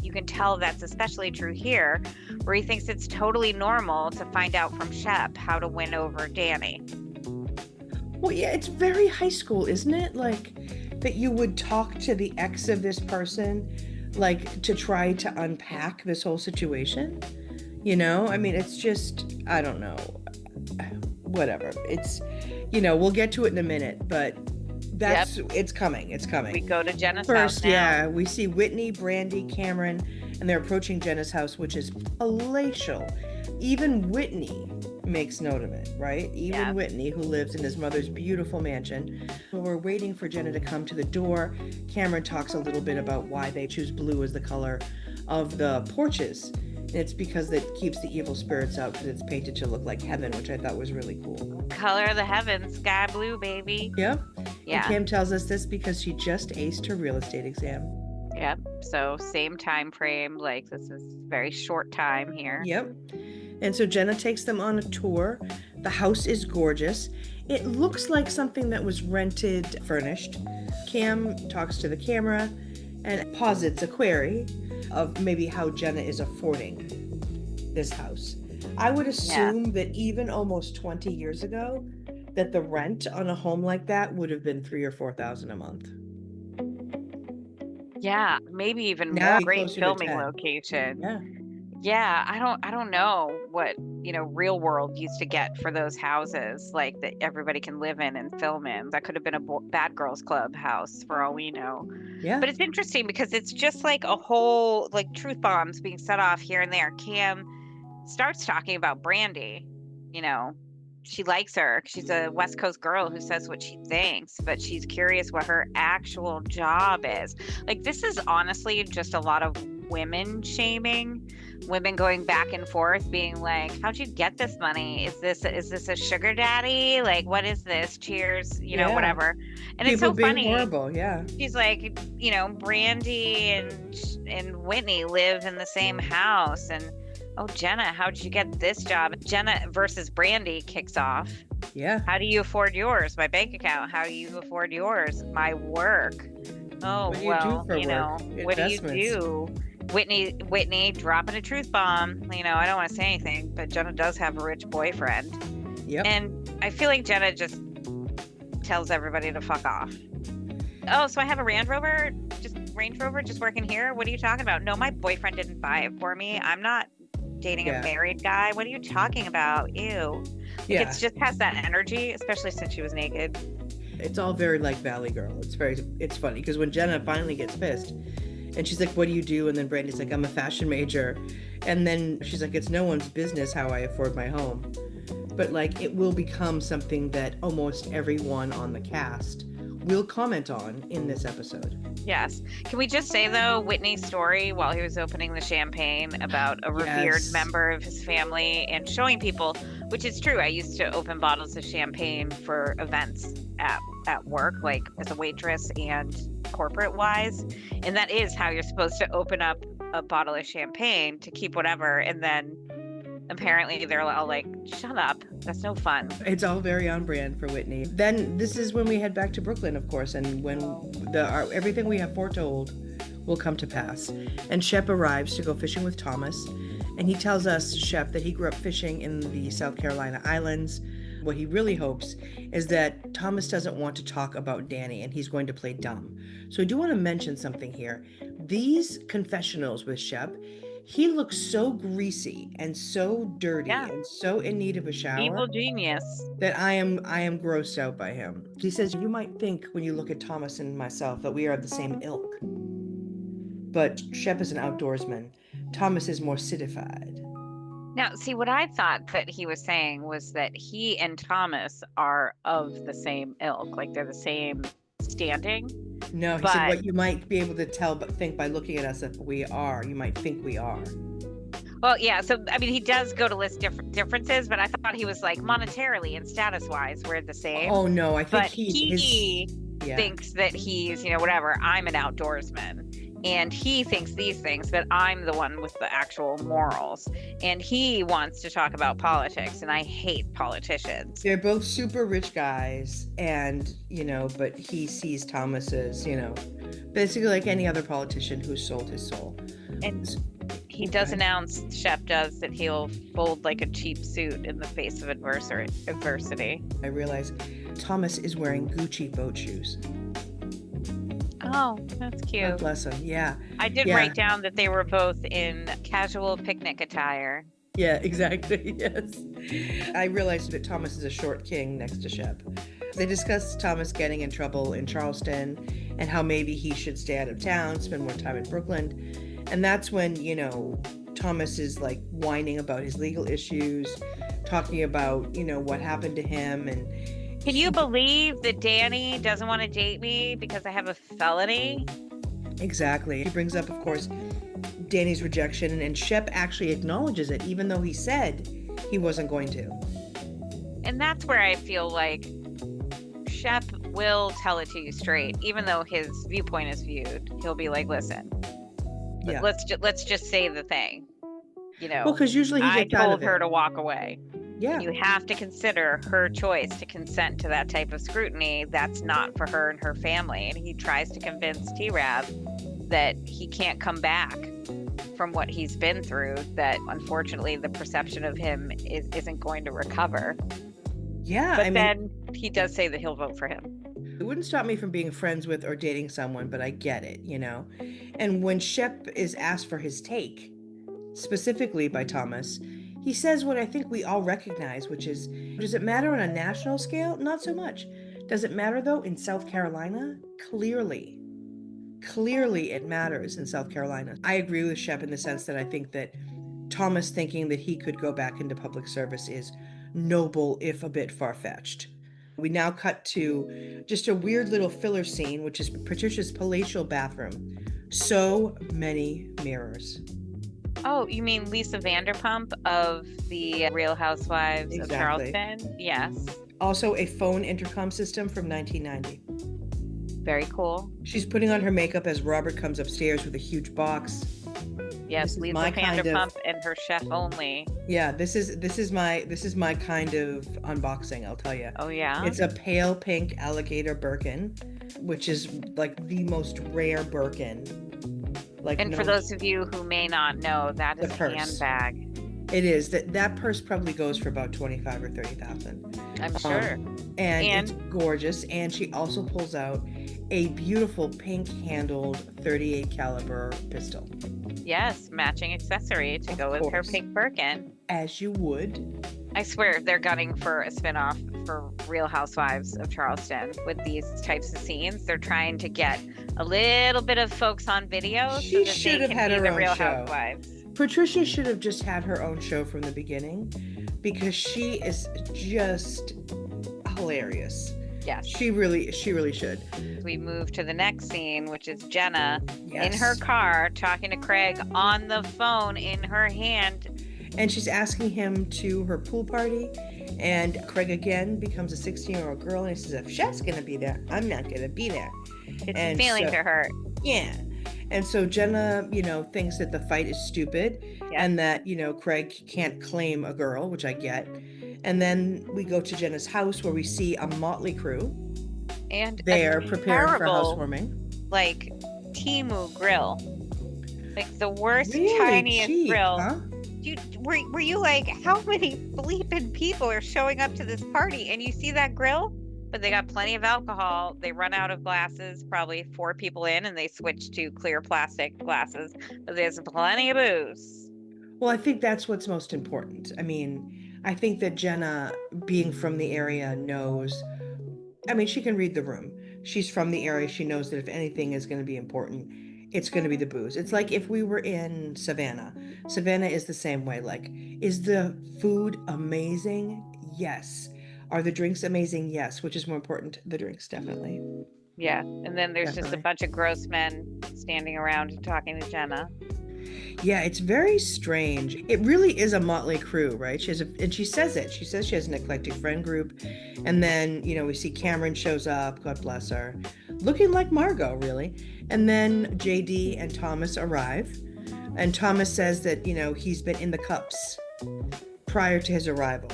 you can tell that's especially true here, where he thinks it's totally normal to find out from Shep how to win over Danny. Well, yeah, it's very high school, isn't it? Like, that you would talk to the ex of this person, like, to try to unpack this whole situation. I mean, it's just, I don't know. Whatever. It's, we'll get to it in a minute, but it's coming. It's coming. We go to Jenna's First, house now. yeah, we see Whitney, Brandy, Cameron, and they're approaching Jenna's house, which is palatial. Even Whitney makes note of it, right? Even Whitney, who lives in his mother's beautiful mansion. So we're waiting for Jenna to come to the door. Cameron talks a little bit about why they choose blue as the color of the porches. And it's because it keeps the evil spirits out, because it's painted to look like heaven, which I thought was really cool. Color of the heavens, sky blue, baby. Yep. Yeah. And Kim tells us this because she just aced her real estate exam. Yep. So same time frame. Like, this is very short time here. Yep. And so Jenna takes them on a tour. The house is gorgeous. It looks like something that was rented, furnished. Cam talks to the camera and posits a query of maybe how Jenna is affording this house. I would assume that even almost 20 years ago, that the rent on a home like that would have been $3,000 or $4,000 a month. Yeah, maybe even Now more. Great closer to filming 10. location. Yeah. Yeah, I don't know what, real world used to get for those houses, like, that everybody can live in and film in. That could have been a Bad Girls Club house for all we know. Yeah. But it's interesting because it's just like a whole, like, truth bombs being set off here and there. Cam starts talking about Brandy. She likes her. She's a West Coast girl who says what she thinks, but she's curious what her actual job is. Like, this is honestly just a lot of women shaming, women going back and forth being like, how'd you get this money? Is this a sugar daddy? Like, what is this? Cheers, whatever. And it's so funny. Horrible. Yeah. She's like, Brandy and Whitney live in the same house, and oh, Jenna, how'd you get this job? Jenna versus Brandy kicks off. Yeah. How do you afford yours? My bank account. How do you afford yours? My work. Oh, What do you well, do for work? what do you do? Whitney dropping a truth bomb. I don't want to say anything, but Jenna does have a rich boyfriend. Yep. And I feel like Jenna just tells everybody to fuck off. Oh, so I have a Range Rover just working here? What are you talking about? No, my boyfriend didn't buy it for me. I'm not dating a married guy. What are you talking about? Ew. It just has that energy, especially since she was naked. It's all very like Valley Girl. It's funny because when Jenna finally gets pissed and she's like, what do you do? And then Brandy's like, I'm a fashion major. And then she's like, it's no one's business how I afford my home. But like, it will become something that almost everyone on the cast will comment on in this episode. Yes. Can we just say, though, Whitney's story while he was opening the champagne about a revered member of his family and showing people, which is true. I used to open bottles of champagne for events at work, like as a waitress and corporate wise. And that is how you're supposed to open up a bottle of champagne to keep whatever. And then apparently they're all like, shut up. That's no fun. It's all very on brand for Whitney. Then this is when we head back to Brooklyn, of course, and when everything we have foretold will come to pass. And Shep arrives to go fishing with Thomas. And he tells us, Shep, that he grew up fishing in the South Carolina islands. What he really hopes is that Thomas doesn't want to talk about Danny and he's going to play dumb. So I do want to mention something here. These confessionals with Shep, he looks so greasy and so dirty Yeah. and so in need of a shower Evil genius. that I am grossed out by him. He says, you might think when you look at Thomas and myself that we are of the same ilk. But Shep is an outdoorsman. Thomas is more citified. Now, see, what I thought that he was saying was that he and Thomas are of the same ilk, like they're the same standing. No, he said what you might be able to tell but think by looking at us if we are. You might think we are. Well, yeah. So, I mean, he does go to list differences, but I thought he was like monetarily and status-wise, we're the same. Oh, no, I think but he thinks that he's, whatever, I'm an outdoorsman. And he thinks these things, but I'm the one with the actual morals. And he wants to talk about politics, and I hate politicians. They're both super rich guys, and, but he sees Thomas as, basically like any other politician who sold his soul. And he does announce, Shep does, that he'll fold like a cheap suit in the face of adversity. I realize Thomas is wearing Gucci boat shoes. Oh, that's cute. God bless him. Yeah. I did write down that they were both in casual picnic attire. Yeah, exactly. Yes. I realized that Thomas is a short king next to Shep. They discuss Thomas getting in trouble in Charleston and how maybe he should stay out of town, spend more time in Brooklyn. And that's when, Thomas is like whining about his legal issues, talking about, what happened to him. And can you believe that Danny doesn't want to date me because I have a felony? Exactly. He brings up, of course, Danny's rejection, and Shep actually acknowledges it, even though he said he wasn't going to. And that's where I feel like Shep will tell it to you straight, even though his viewpoint is viewed. He'll be like, listen, let's just say the thing. Well, because usually he gets I told her to walk away. Yeah. You have to consider her choice to consent to that type of scrutiny. That's not for her and her family. And he tries to convince T-Rab that he can't come back from what he's been through, that unfortunately the perception of him isn't going to recover. Yeah. But then he does say that he'll vote for him. It wouldn't stop me from being friends with or dating someone, but I get it, And when Shep is asked for his take, specifically by Thomas, he says what I think we all recognize, which is, does it matter on a national scale? Not so much. Does it matter, though, in South Carolina? Clearly it matters in South Carolina. I agree with Shep in the sense that I think that Thomas thinking that he could go back into public service is noble, if a bit far-fetched. We now cut to just a weird little filler scene, which is Patricia's palatial bathroom. So many mirrors. Oh, you mean Lisa Vanderpump of the Real Housewives of Charleston? Yes. Also a phone intercom system from 1990. Very cool. She's putting on her makeup as Robert comes upstairs with a huge box. Yes, Lisa Vanderpump and her chef only. Yeah, this is my kind of unboxing, I'll tell you. Oh yeah. It's a pale pink alligator Birkin, which is like the most rare Birkin. For those of you who may not know, that is a handbag. It is. That purse probably goes for about $25,000 or $30,000. I'm sure. And it's gorgeous. And she also pulls out a beautiful pink-handled .38 caliber pistol. Yes, matching accessory to go with her pink Birkin. As you would. I swear they're gunning for a spinoff for Real Housewives of Charleston with these types of scenes. They're trying to get a little bit of folks on video. She should have had her own Real show. Housewives. Patricia should have just had her own show from the beginning because she is just hilarious. Yes. She really should. We move to the next scene, which is Jenna in her car talking to Craig on the phone in her hand. And she's asking him to her pool party. And Craig again becomes a 16-year-old girl. And he says, if Shep's going to be there, I'm not going to be there. It's feeling to hurt. Yeah. And so Jenna, thinks that the fight is stupid and that, Craig can't claim a girl, which I get. And then we go to Jenna's house where we see a motley crew. And they're preparing for housewarming. Like Timu grill. Like the worst, really tiniest cheap, grill. Huh? were you like, how many bleeping people are showing up to this party? And you see that grill, but they got plenty of alcohol. They run out of glasses, probably 4 people in, and they switch to clear plastic glasses. But there's plenty of booze. Well, I think that's what's most important. I mean, I think that Jenna, being from the area, knows. I mean, she can read the room. She's from the area. She knows that if anything is going to be important, it's going to be the booze. It's like if we were in Savannah. Savannah is the same way. Like, is the food amazing? Yes. Are the drinks amazing? Yes. Which is more important? The drinks, definitely. Yeah. And then there's just a bunch of gross men standing around and talking to Jenna. Yeah, it's very strange. It really is a motley crew, right? And she says it. She says she has an eclectic friend group. And then, we see Cameron shows up, God bless her, looking like Margot, really. And then JD and Thomas arrive. And Thomas says that, he's been in the cups prior to his arrival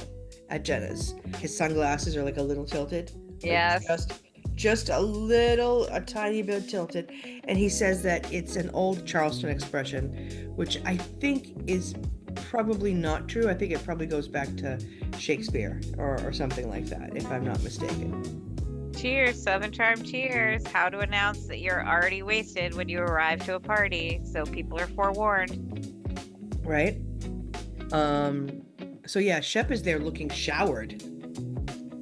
at Jenna's. His sunglasses are like a little tilted. Yes. Just a tiny bit tilted. And he says that it's an old Charleston expression, which I think is probably not true. I think it probably goes back to Shakespeare or something like that, if I'm not mistaken. Cheers, Southern Charm, cheers. How to announce that you're already wasted when you arrive to a party, so people are forewarned. Right? So yeah, Shep is there looking showered.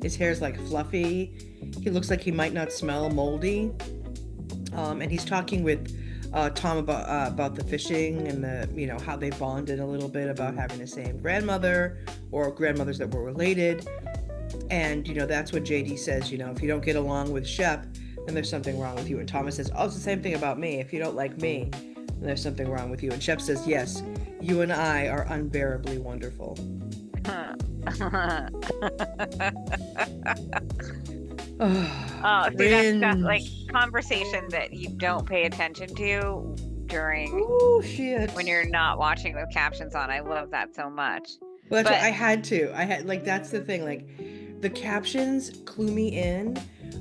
His hair's like fluffy. He looks like he might not smell moldy. And he's talking with Tom about the fishing and the how they bonded a little bit about having the same grandmother or grandmothers that were related. And that's what JD says, if you don't get along with Shep, then there's something wrong with you. And Thomas says, oh, it's the same thing about me. If you don't like me, then there's something wrong with you. And Shep says, yes, you and I are unbearably wonderful. Oh, dude, that's like conversation that you don't pay attention to during when you're not watching with captions on. I love that so much. Well, that's what I had that's the thing, like the captions clue me in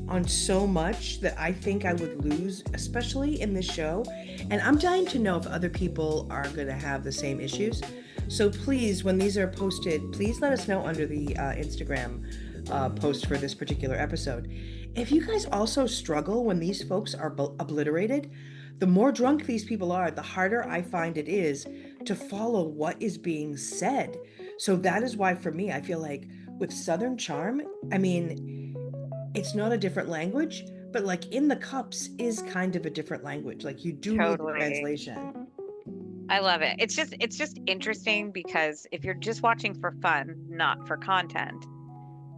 on so much that I think I would lose, especially in this show. And I'm dying to know if other people are going to have the same issues. So please, when these are posted, please let us know under the Instagram post for this particular episode. If you guys also struggle when these folks are obliterated, the more drunk these people are, the harder I find it is to follow what is being said. So that is why, for me, I feel like with Southern Charm, I mean, it's not a different language, but like In the Cups is kind of a different language. Like you do need the translation. I love it. It's just interesting because if you're just watching for fun, not for content,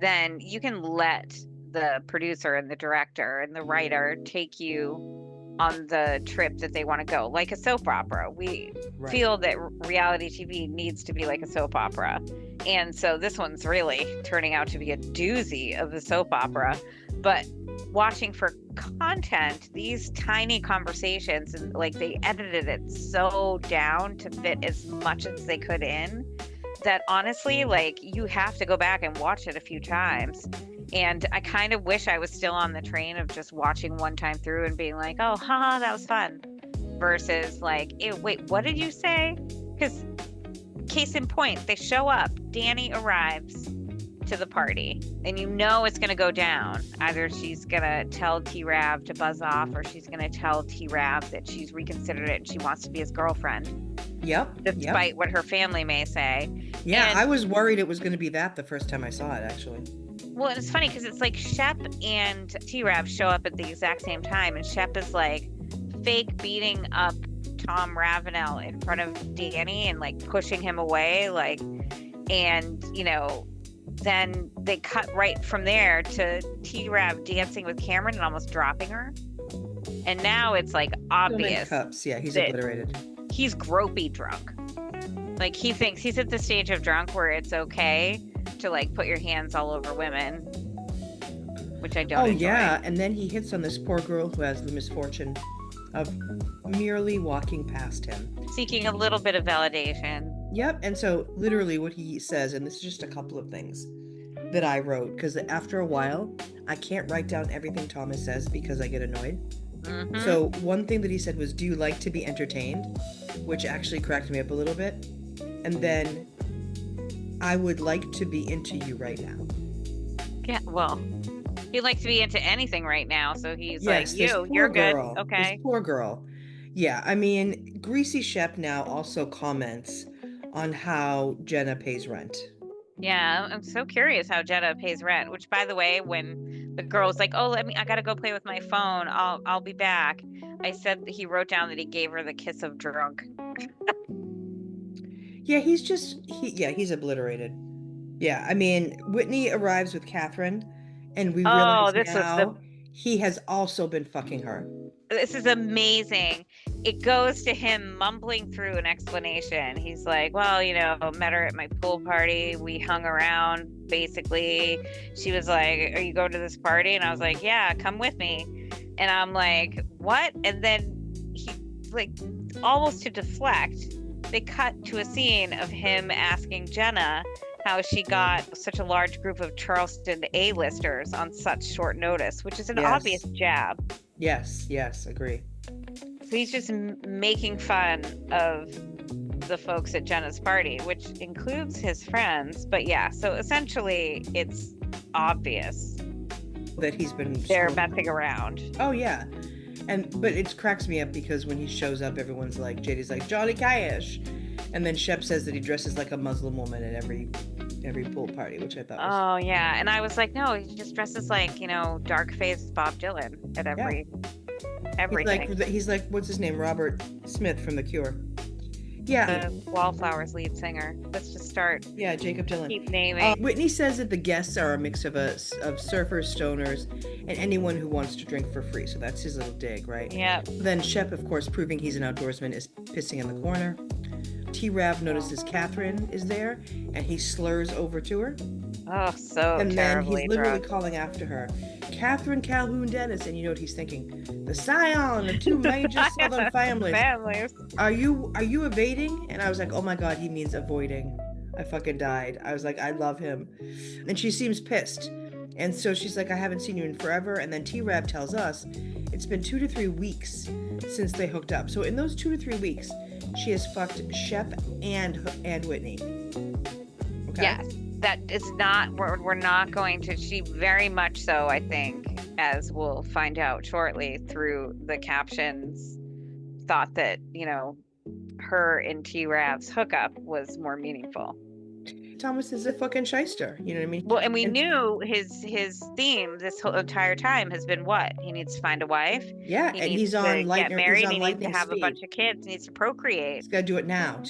then you can let the producer and the director and the writer take you on the trip that they want to go, like a soap opera. We feel that reality TV needs to be like a soap opera. And so this one's really turning out to be a doozy of a soap opera. But watching for content, these tiny conversations, and like they edited it so down to fit as much as they could in, that honestly, like you have to go back and watch it a few times. And I kind of wish I was still on the train of just watching one time through and being like, oh, haha, that was fun. Versus like, wait, what did you say? Because case in point, they show up, Danny arrives to the party, and it's going to go down. Either she's going to tell T-Rav to buzz off, or she's going to tell T-Rav that she's reconsidered it and she wants to be his girlfriend. Yep. Despite what her family may say. Yeah, I was worried it was going to be that the first time I saw it, actually. Well, it's funny because it's like Shep and T-Rav show up at the exact same time, and Shep is like fake beating up Tom Ravenel in front of Danny and like pushing him away, like, and then they cut right from there to T-Rav dancing with Cameron and almost dropping her. And now it's like obvious. Cups. Yeah, he's obliterated. He's gropey drunk. Like he thinks he's at the stage of drunk where it's okay to like put your hands all over women, which I don't enjoy. Yeah, and then he hits on this poor girl who has the misfortune of merely walking past him, seeking a little bit of validation. Yep. And so literally what he says, and this is just a couple of things that I wrote, because after a while I can't write down everything Thomas says because I get annoyed. Mm-hmm. So one thing that he said was, do you like to be entertained? Which actually cracked me up a little bit. and then I would like to be into you right now. Yeah, well, he'd like to be into anything right now, so he's like, Yes, this you're poor good. girl. This Okay. poor girl. Yeah, I mean, Greasy Shep now also comments on how Jenna pays rent. Yeah, I'm so curious how Jenna pays rent, which by the way, when the girl's like, "Oh, I gotta go play with my phone. I'll be back." I said that he wrote down that he gave her the kiss of drunk. Yeah, he's obliterated. Yeah, I mean, Whitney arrives with Kathryn, and we Oh, realize this was the now he has also been fucking her. this is amazing. It goes to him mumbling through an explanation. He's like, well, met her at my pool party. We hung around. Basically, she was like, are you going to this party? And I was like, yeah, come with me. And I'm like, what? And then he, like, almost to deflect, they cut to a scene of him asking Jenna how she got such a large group of Charleston A-listers on such short notice, which is an obvious jab. Yes, agree. So he's just making fun of the folks at Jenna's party, which includes his friends. But yeah, so essentially it's obvious That he's been they're messing around. Oh yeah. But it cracks me up because when he shows up, everyone's like, JD's like, Johnny Cash. And then Shep says that he dresses like a Muslim woman at every pool party, which I thought was... Oh yeah. And I was like, no, he just dresses like, dark faced Bob Dylan at everything. He's like, what's his name? Robert Smith from The Cure. Yeah. The Wallflowers lead singer. Let's just start. Yeah, Jacob Dylan. Keep naming. Whitney says that the guests are a mix of surfers, stoners, and anyone who wants to drink for free. So that's his little dig, right? Yeah. Then Shep, of course, proving he's an outdoorsman, is pissing in the corner. T-Rav notices Kathryn is there, and he slurs over to her. Oh, so and then he's literally drunk. calling after her, Kathryn Calhoun Dennis, and you know what he's thinking? The scion of two major Southern families. Are you evading? And I was like, oh my God, he means avoiding. I fucking died. I was like, I love him. And she seems pissed. And so she's like, I haven't seen you in forever. And then T-Rab tells us it's been 2 to 3 weeks since they hooked up. So in those 2 to 3 weeks, she has fucked Shep and Whitney. Okay? Yes. That is not, we're not going to, she very much so, I think, as we'll find out shortly through the captions, thought that, her and T-Rav's hookup was more meaningful. Thomas is a fucking shyster, you know what I mean? Well, and we knew his theme this whole entire time has been what? He needs to find a wife. Yeah, and he's on get married. He needs to have speed. a bunch of kids. He needs to procreate. He's got to do it now.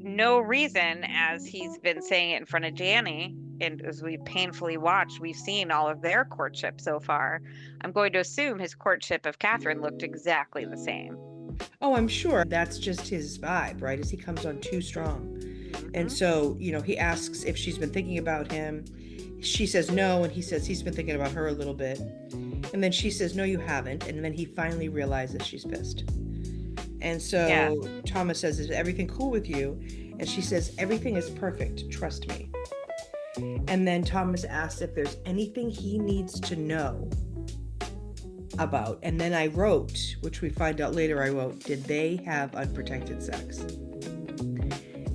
No reason, as he's been saying it in front of Danny, and as we painfully watched, we've seen all of their courtship so far. I'm going to assume his courtship of Kathryn looked exactly the same. Oh, I'm sure that's just his vibe, right? As he comes on too strong. And so, he asks if she's been thinking about him. She says no, and he says he's been thinking about her a little bit. And then she says, no, you haven't. And then he finally realizes she's pissed. And so Thomas says, is everything cool with you? And she says, everything is perfect. Trust me. And then Thomas asks if there's anything he needs to know about. And then I wrote, which we find out later, did they have unprotected sex?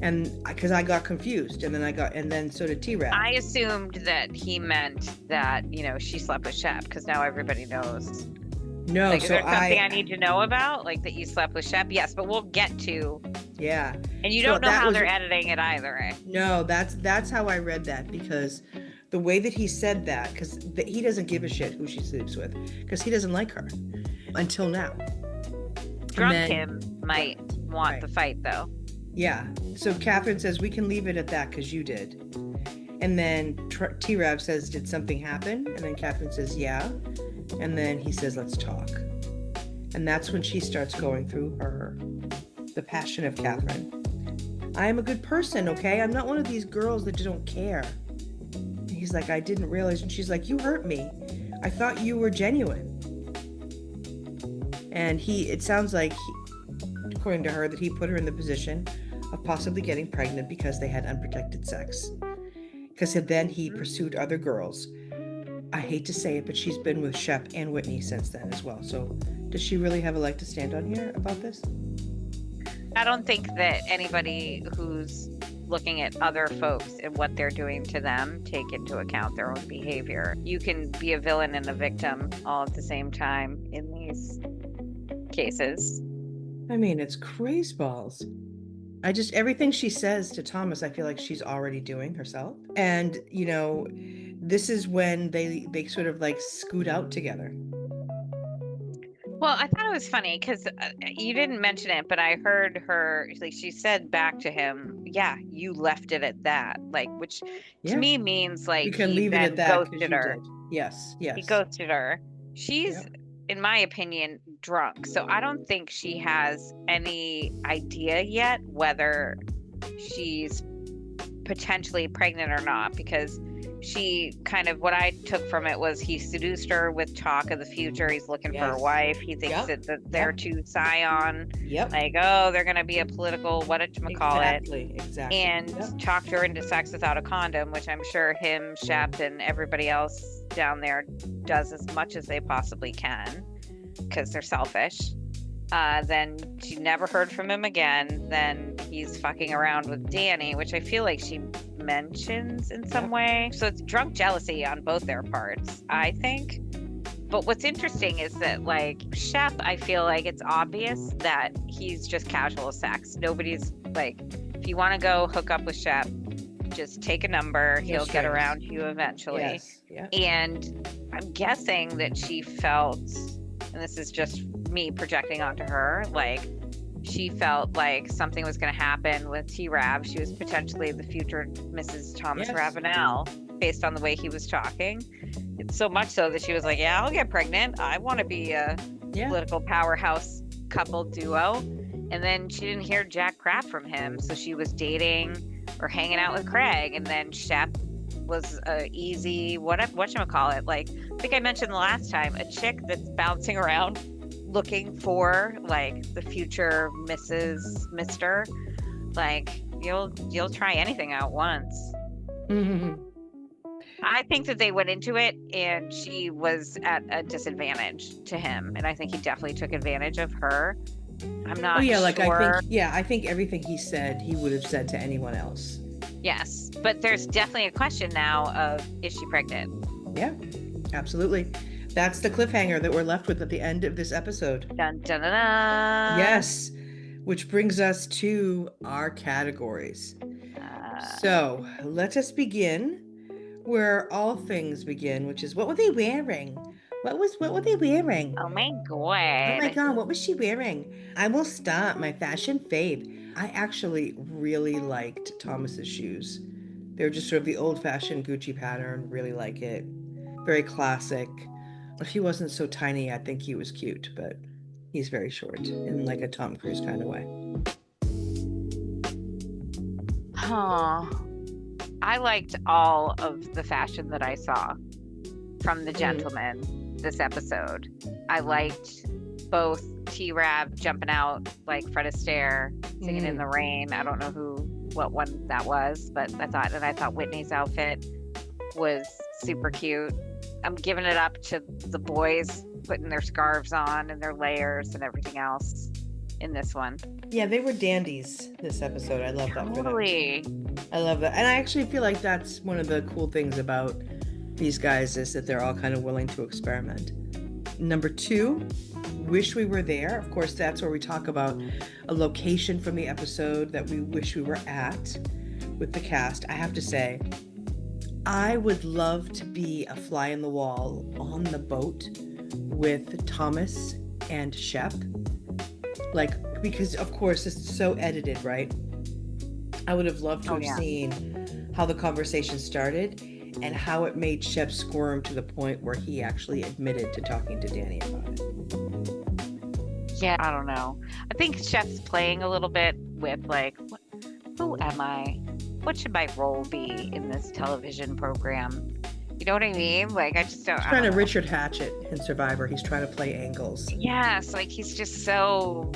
And because I got confused, and then so did T-Rav. I assumed that he meant that, she slept with Shep, because now everybody knows. No, is there something I need to know about? Like that you slept with Shep? Yes, but we'll get to. Yeah. And you don't know how they're editing it either, eh? No, that's how I read that, because the way that he said that, because he doesn't give a shit who she sleeps with, because he doesn't like her until now. Him might want the fight, though. Yeah. So Kathryn says, we can leave it at that because you did. And then T-Rav says, did something happen? And then Kathryn says, yeah. And then he says, let's talk. And that's when she starts going through the passion of Kathryn. I am a good person, okay? I'm not one of these girls that don't care. And he's like, I didn't realize. And she's like, you hurt me. I thought you were genuine. And it sounds like, according to her, that he put her in the position of possibly getting pregnant because they had unprotected sex. Because then he pursued other girls. I hate to say it, but she's been with Shep and Whitney since then as well. So does she really have a leg to stand on here about this? I don't think that anybody who's looking at other folks and what they're doing to them take into account their own behavior. You can be a villain and a victim all at the same time in these cases. I mean, it's crazeballs. Everything she says to Thomas, I feel like she's already doing herself. And, this is when they sort of like scoot out together. Well, I thought it was funny because you didn't mention it, but I heard her, like, she said back to him, yeah, you left it at that. Like, which to Yeah. me means like We can he leave it then at that because ghosted you her. did. Yes, He yes. ghosted her. She's, Yep. in my opinion, drunk. So I don't think she has any idea yet whether she's potentially pregnant or not, because she kind of, what I took from it was he seduced her with talk of the future. He's looking for a Yes. wife. He thinks Yep. that they're too scion. Yep. Like, oh, they're going to be a political, Exactly. and Yep. talked her into sex without a condom, which I'm sure him, Shep, and everybody else down there does as much as they possibly can because they're selfish. Then she never heard from him again. Then he's fucking around with Danny, which I feel like she mentions in some way. So it's drunk jealousy on both their parts, I think. But what's interesting is that, like, Shep, I feel like it's obvious that he's just casual sex. Nobody's like, if you want to go hook up with Shep, just take a number. He'll get around to you eventually. Yes. Yeah. And I'm guessing that she felt, and this is just me projecting onto her, like she felt like something was going to happen with T-Rav. She was potentially the future Mrs. Thomas Ravenel based on the way he was talking. It's so much so that she was like, yeah, I'll get pregnant. I want to be a political powerhouse couple duo. And then she didn't hear jack crap from him. So she was dating or hanging out with Craig. And then Shep was a easy, whatchamacallit, like I think I mentioned the last time, a chick that's bouncing around looking for like the future Mr. Like you'll try anything out once. Mm-hmm. I think that they went into it and she was at a disadvantage to him, and I think he definitely took advantage of her. I'm not sure. Like I think everything he said he would have said to anyone else. Yes, but there's definitely a question now of, is she pregnant? Yeah, absolutely. That's the cliffhanger that we're left with at the end of this episode. Dun, dun, dun, dun. Yes, which brings us to our categories. So let us begin where all things begin, which is, what were they wearing? What were they wearing? Oh my god. Oh my god, what was she wearing? I will start my fashion fave. I actually really liked Thomas's shoes. They're just sort of the old-fashioned Gucci pattern. Really like it. Very classic. If he wasn't so tiny, I think he was cute, but he's very short in like a Tom Cruise kind of way. Huh. I liked all of the fashion that I saw from the gentlemen this episode. I liked both T-Rav jumping out like Fred Astaire, singing in the rain. I don't know what one that was, but I thought Whitney's outfit was super cute. I'm giving it up to the boys putting their scarves on and their layers and everything else in this one. Yeah, they were dandies this episode. I love that. Totally. I love that. And I actually feel like that's one of the cool things about these guys, is that they're all kind of willing to experiment. Number 2, wish we were there. Of course, that's where we talk about a location from the episode that we wish we were at with the cast. I have to say, I would love to be a fly in the wall on the boat with Thomas and Shep. Like, because of course it's so edited, right? I would have loved to have seen how the conversation started and how it made Shep squirm to the point where he actually admitted to talking to Danny about it. Yeah, I don't know. I think Shep's playing a little bit with like, who am I? What should my role be in this television program? You know what I mean? Like, I just don't. He's trying to Richard Hatchett in Survivor. He's trying to play angles. Yes, like he's just so.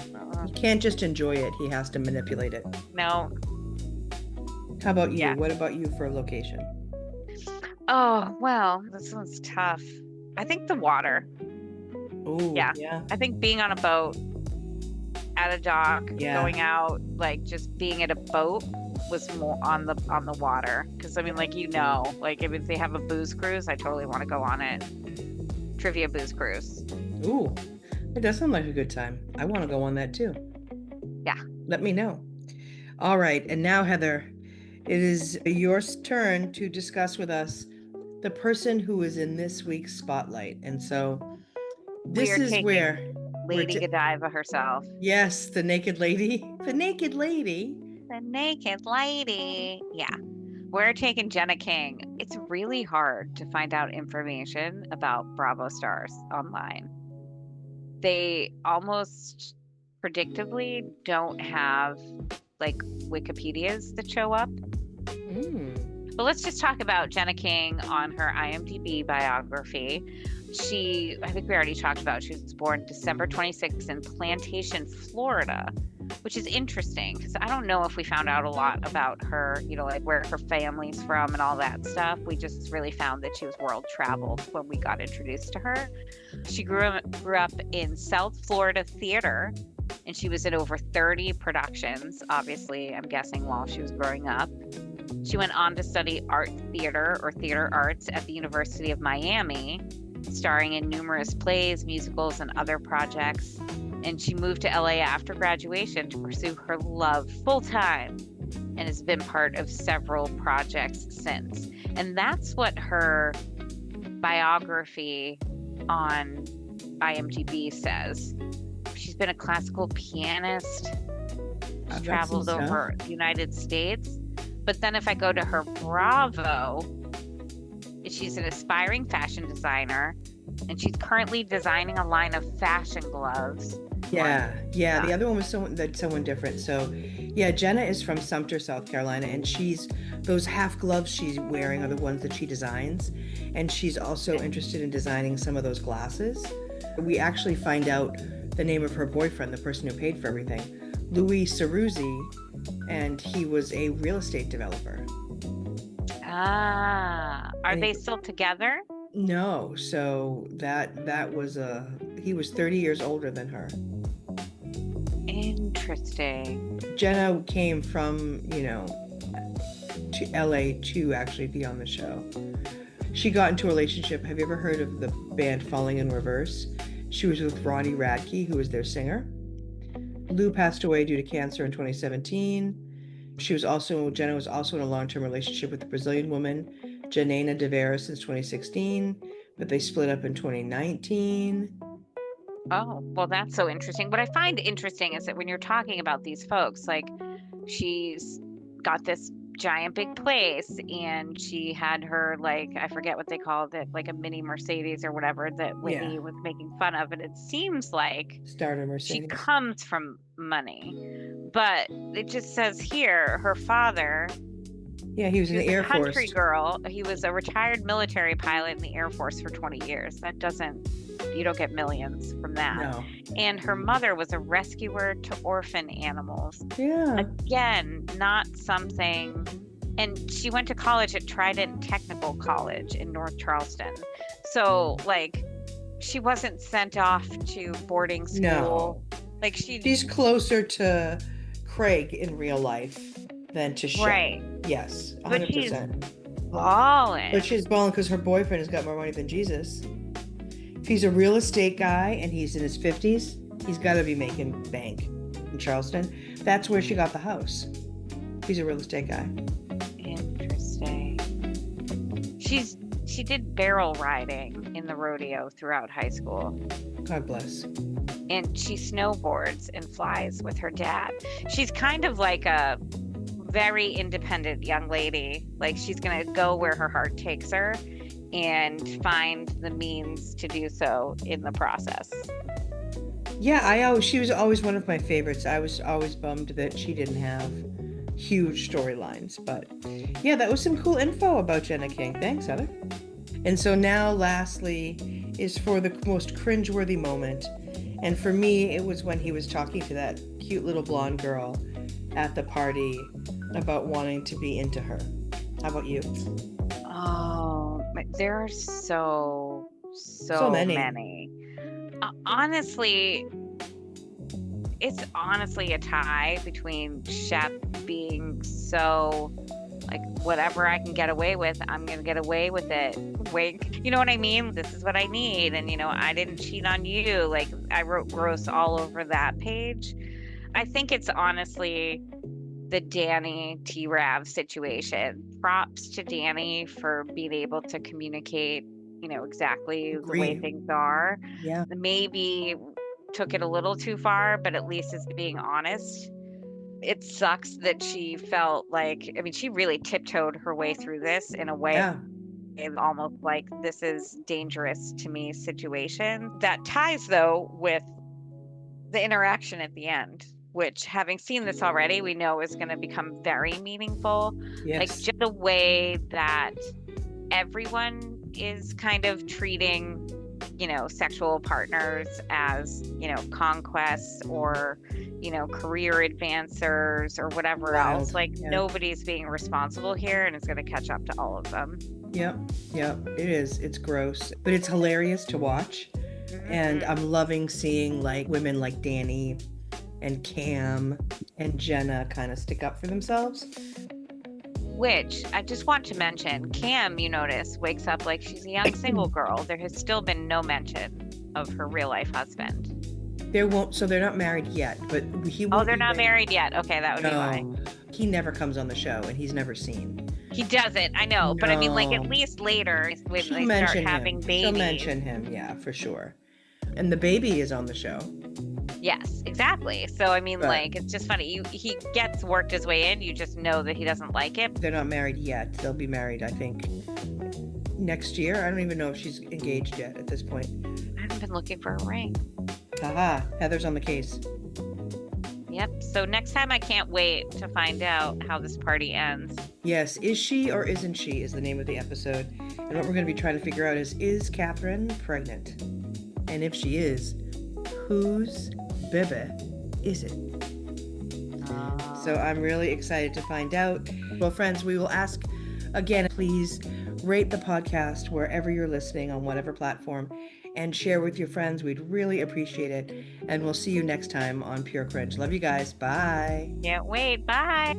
He can't just enjoy it. He has to manipulate it. No. How about you? Yeah. What about you for a location? Oh, well, this one's tough. I think the water. Oh, yeah. I think being on a boat at a dock, Yeah. going out, like just being at a boat was more on the water. Because I mean, like like if they have a booze cruise, I totally want to go on it. Trivia booze cruise. Ooh, it does sound like a good time. I want to go on that too. Yeah. Let me know. All right, and now Heather, it is your turn to discuss with us the person who is in this week's spotlight. And so We this are is taking where Lady Godiva herself. yes, the naked lady. The naked lady. The naked lady. Yeah. We're taking Jenna King. It's really hard to find out information about Bravo stars online. They almost predictably don't have like Wikipedias that show up. But let's just talk about Jenna King on her IMDb biography. I think we already talked about, she was born December 26th in Plantation, Florida, which is interesting because I don't know if we found out a lot about her, like where her family's from and all that stuff. We just really found that she was world traveled when we got introduced to her. She grew up in South Florida theater, and she was in over 30 productions, obviously, I'm guessing, while she was growing up. She went on to study art theater or theater arts at the University of Miami, starring in numerous plays, musicals, and other projects. And she moved to LA after graduation to pursue her love full-time, and has been part of several projects since. And that's what her biography on IMDb says. She's been a classical pianist. She's traveled over the United States. But then if I go to her Bravo, she's an aspiring fashion designer, and she's currently designing a line of fashion gloves. Yeah. The other one was someone different. So, yeah, Jenna is from Sumter, South Carolina, and those half gloves she's wearing are the ones that she designs, and she's also interested in designing some of those glasses. We actually find out the name of her boyfriend, the person who paid for everything, Louis Ceruzzi, and he was a real estate developer. Are they still together? No, so that was he was 30 years older than her. Interesting. Jenna came from, to LA to actually be on the show. She got into a relationship. Have you ever heard of the band Falling in Reverse? She was with Ronnie Radke, who was their singer. Lou passed away due to cancer in 2017. Jenna was also in a long-term relationship with the Brazilian woman, Janena de Vera, since 2016, but they split up in 2019. Oh, well, that's so interesting. What I find interesting is that when you're talking about these folks, like she's got this giant big place, and she had her, like, I forget what they called it, like a mini Mercedes or whatever that Whitney was making fun of. And it seems like Starter Mercedes. She comes from money, but it just says here, her father. Yeah, he was in the Air Force. Country girl. He was a retired military pilot in the Air Force for 20 years. You don't get millions from that. No. And her mother was a rescuer to orphan animals. Yeah. Again, not something. And she went to college at Trident Technical College in North Charleston. So, like, she wasn't sent off to boarding school. No. Like, she's closer to Craig in real life than to Shep. Right. Yes, 100%. But she's balling. But she's balling because her boyfriend has got more money than Jesus. If he's a real estate guy and he's in his 50s, he's got to be making bank in Charleston. That's where she got the house. He's a real estate guy. Interesting. She did barrel riding in the rodeo throughout high school. God bless. And she snowboards and flies with her dad. She's kind of like a very independent young lady. Like, she's going to go where her heart takes her and find the means to do so in the process. Yeah, she was always one of my favorites. I was always bummed that she didn't have huge storylines. But yeah, that was some cool info about Jenna King. Thanks, Heather. And so now, lastly, is for the most cringeworthy moment. And for me, it was when he was talking to that cute little blonde girl at the party about wanting to be into her. How about you? Oh, there are so many. Honestly, it's honestly a tie between Shep being so like, whatever I can get away with, I'm gonna get away with it. Wink. You know what I mean? This is what I need. And I didn't cheat on you. Like, I wrote gross all over that page. I think it's honestly the Danny T-Rav situation. Props to Danny for being able to communicate, exactly the way Agree. things are. Yeah. Maybe took it a little too far, but at least is being honest. It sucks that she felt like, I mean, she really tiptoed her way through this in a way Yeah. almost like this is dangerous to me situation. That ties though with the interaction at the end, which, having seen this already, we know is going to become very meaningful. Like, Yes. just the way that everyone is kind of treating sexual partners as conquests or career advancers or whatever Wild. else. Like, Yeah. nobody's being responsible here, and it's going to catch up to all of them. Yep. It is. It's gross, but it's hilarious to watch. And I'm loving seeing like women like Danny and Cam and Jenna kind of stick up for themselves. Which I just want to mention, Cam, you notice, wakes up like she's a young single girl. There has still been no mention of her real life husband. So they're not married yet, but he won't. Oh, they're not married yet. Okay, that would be why. He never comes on the show and he's never seen. He doesn't, I know, but I mean, like, at No. least later when She'll they mention start him. having babies. She'll mention him, yeah, for sure. And the baby is on the show. Yes, exactly. So I mean, But- like, it's just funny. He gets worked his way in. You just know that he doesn't like it. They're not married yet. They'll be married, I think, next year. I don't even know if she's engaged yet at this point. I haven't been looking for a ring. Haha, Heather's on the case. Yep. So next time, I can't wait to find out how this party ends. Yes, is she or isn't she is the name of the episode. And what we're going to be trying to figure out is Kathryn pregnant? And if she is, whose baby is it? So I'm really excited to find out. Well, friends, we will ask again, please rate the podcast wherever you're listening on whatever platform and share with your friends. We'd really appreciate it. And we'll see you next time on Pure Cringe. Love you guys. Bye. Can't wait. Bye.